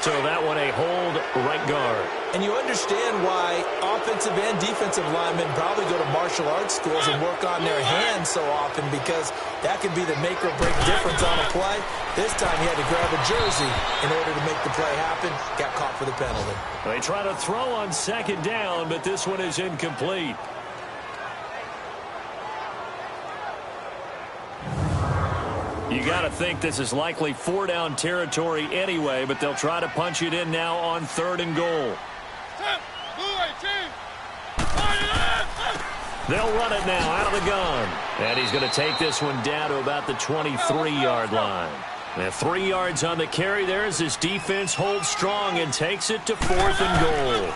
So that one a hold, right guard. And you understand why offensive and defensive linemen probably go to martial arts schools and work on their hands so often, because that could be the make or break difference on a play. This time he had to grab a jersey in order to make the play happen. Got caught for the penalty. They try to throw on 2nd down, but this one is incomplete. You got to think this is likely 4-down territory anyway, but they'll try to punch it in now on 3rd and goal. They'll run it now out of the gun. And he's going to take this one down to about the 23-yard line. And 3 yards on the carry there as this defense holds strong and takes it to 4th and goal.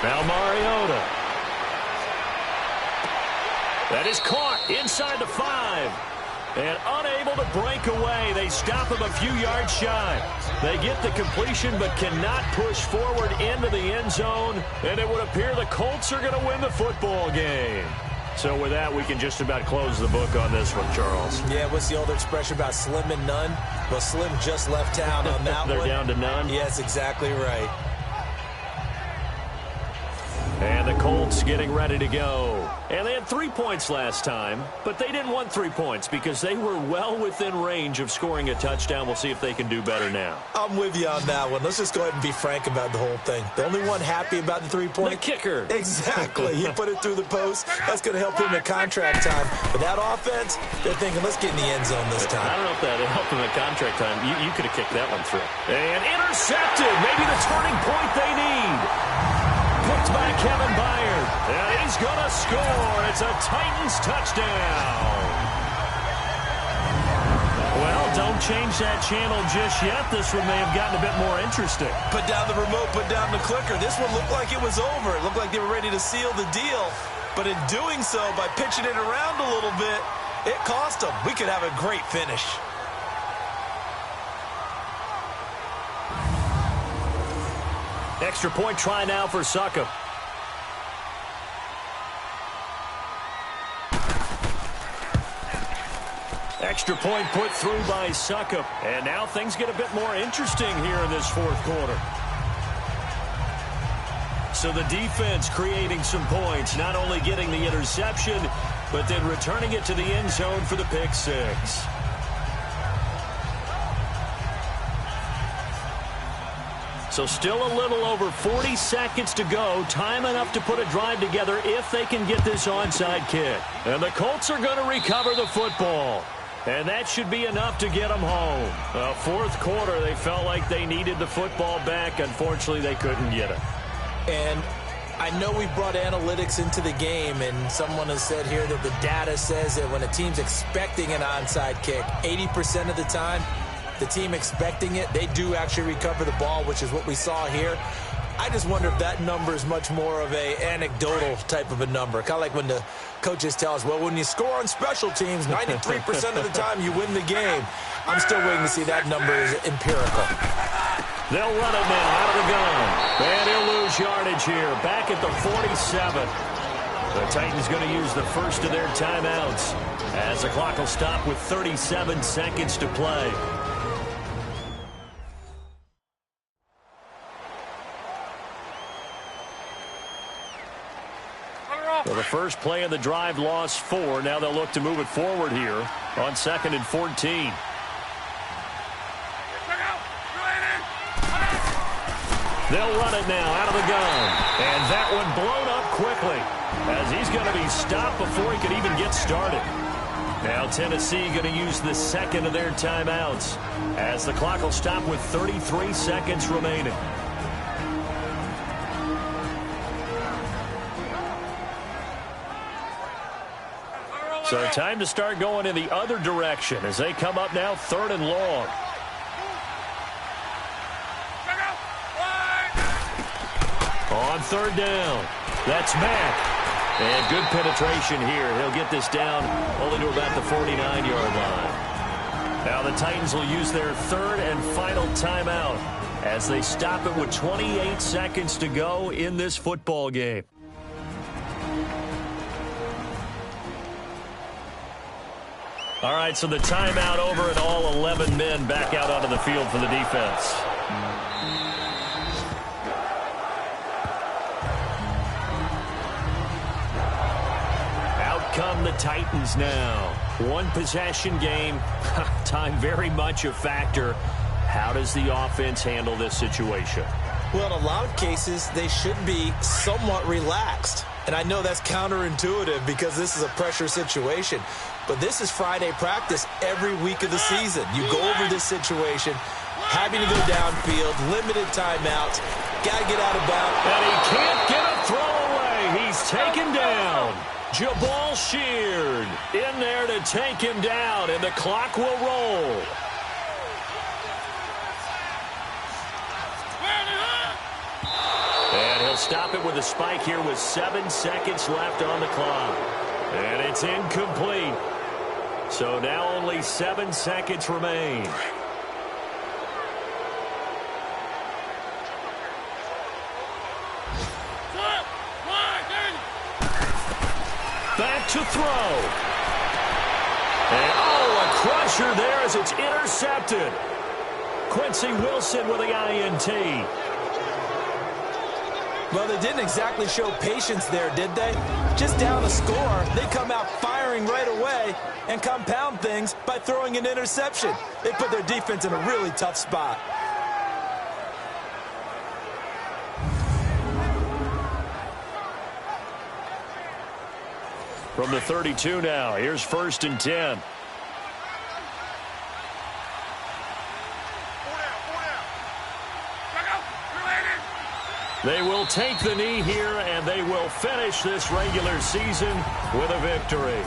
Now Mariota. That is caught inside the 5. And unable to break away. They stop him a few yards shy. They get the completion but cannot push forward into the end zone. And it would appear the Colts are going to win the football game. So with that, we can just about close the book on this one, Charles. Yeah, what's the old expression about slim and none? Well, Slim just left town on that They're one. down to none? Yes, exactly right. And the Colts getting ready to go. And they had 3 points last time, but they didn't want 3 points because they were well within range of scoring a touchdown. We'll see if they can do better now. I'm with you on that one. Let's just go ahead and be frank about the whole thing. The only one happy about the 3-point? The kicker. Exactly. He put it through the post. That's going to help him at contract time. But that offense, they're thinking, let's get in the end zone this time. I don't know if that helped him at contract time. You could have kicked that one through. And intercepted. Maybe the turning point they need. Picked by Kevin Byard. And he's going to score. It's a Titans touchdown. Well, don't change that channel just yet. This one may have gotten a bit more interesting. Put down the remote, put down the clicker. This one looked like it was over. It looked like they were ready to seal the deal. But in doing so, by pitching it around a little bit, it cost them. We could have a great finish. Extra point try now for Succop. Extra point put through by Succop. And now things get a bit more interesting here in this 4th quarter. So the defense creating some points, not only getting the interception, but then returning it to the end zone for the pick 6. So still a little over 40 seconds to go. Time enough to put a drive together if they can get this onside kick. And the Colts are going to recover the football. And that should be enough to get them home. 4th quarter, they felt like they needed the football back. Unfortunately, they couldn't get it. And I know we brought analytics into the game, and someone has said here that the data says that when a team's expecting an onside kick, 80% of the time, the team expecting it, they do actually recover the ball, which is what we saw here. I just wonder if that number is much more of a anecdotal type of a number. Kind of like when the coaches tell us, well, when you score on special teams, 93% of the time you win the game. I'm still waiting to see that number is empirical. They'll run it now out of the gun. And he'll lose yardage here. Back at the 47. The Titans going to use the first of their timeouts as the clock will stop with 37 seconds to play. Well, the first play of the drive lost 4. Now they'll look to move it forward here on 2nd and 14. They'll run it now out of the gun. And that one blown quickly, as he's going to be stopped before he could even get started. Now Tennessee going to use the second of their timeouts, as the clock will stop with 33 seconds remaining. So time to start going in the other direction as they come up now 3rd and long. On 3rd down, that's Mack. And good penetration here. He'll get this down only to about the 49-yard line. Now the Titans will use their 3rd and final timeout as they stop it with 28 seconds to go in this football game. All right, so the timeout over and all 11 men back out onto the field for the defense. Out come the Titans now. One possession game. Time very much a factor. How does the offense handle this situation? Well, in a lot of cases, they should be somewhat relaxed. And I know that's counterintuitive because this is a pressure situation. But this is Friday practice every week of the season. You go over this situation, having to go downfield, limited timeouts, got to get out of bounds. And he can't get a throw away. He's taken down. Jabal Sheard in there to take him down, and the clock will roll. And he'll stop it with a spike here with 7 seconds left on the clock. And it's incomplete. So now only 7 seconds remain. Back to throw. And a crusher there as it's intercepted. Quincy Wilson with the INT. Well, they didn't exactly show patience there, did they? Just down a score, they come out firing right away and compound things by throwing an interception. They put their defense in a really tough spot. From the 32 now, here's 1st and 10. They will take the knee here, and they will finish this regular season with a victory.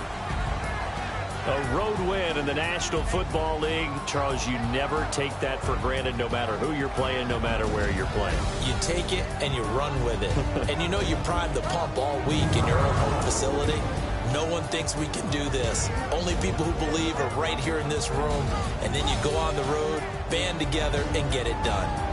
A road win in the National Football League. Charles, you never take that for granted, no matter who you're playing, no matter where you're playing. You take it and you run with it. And you know you primed the pump all week in your own home facility. No one thinks we can do this. Only people who believe are right here in this room. And then you go on the road, band together, and get it done.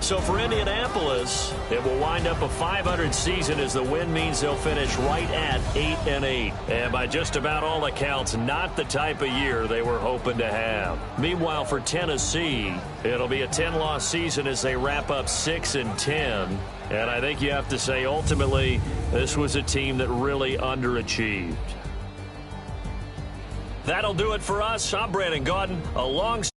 So for Indianapolis, it will wind up a .500 season as the win means they'll finish right at 8-8. And by just about all accounts, not the type of year they were hoping to have. Meanwhile, for Tennessee, it'll be a 10-loss season as they wrap up 6-10. And I think you have to say, ultimately, this was a team that really underachieved. That'll do it for us. I'm Brandon Gaudin, alongside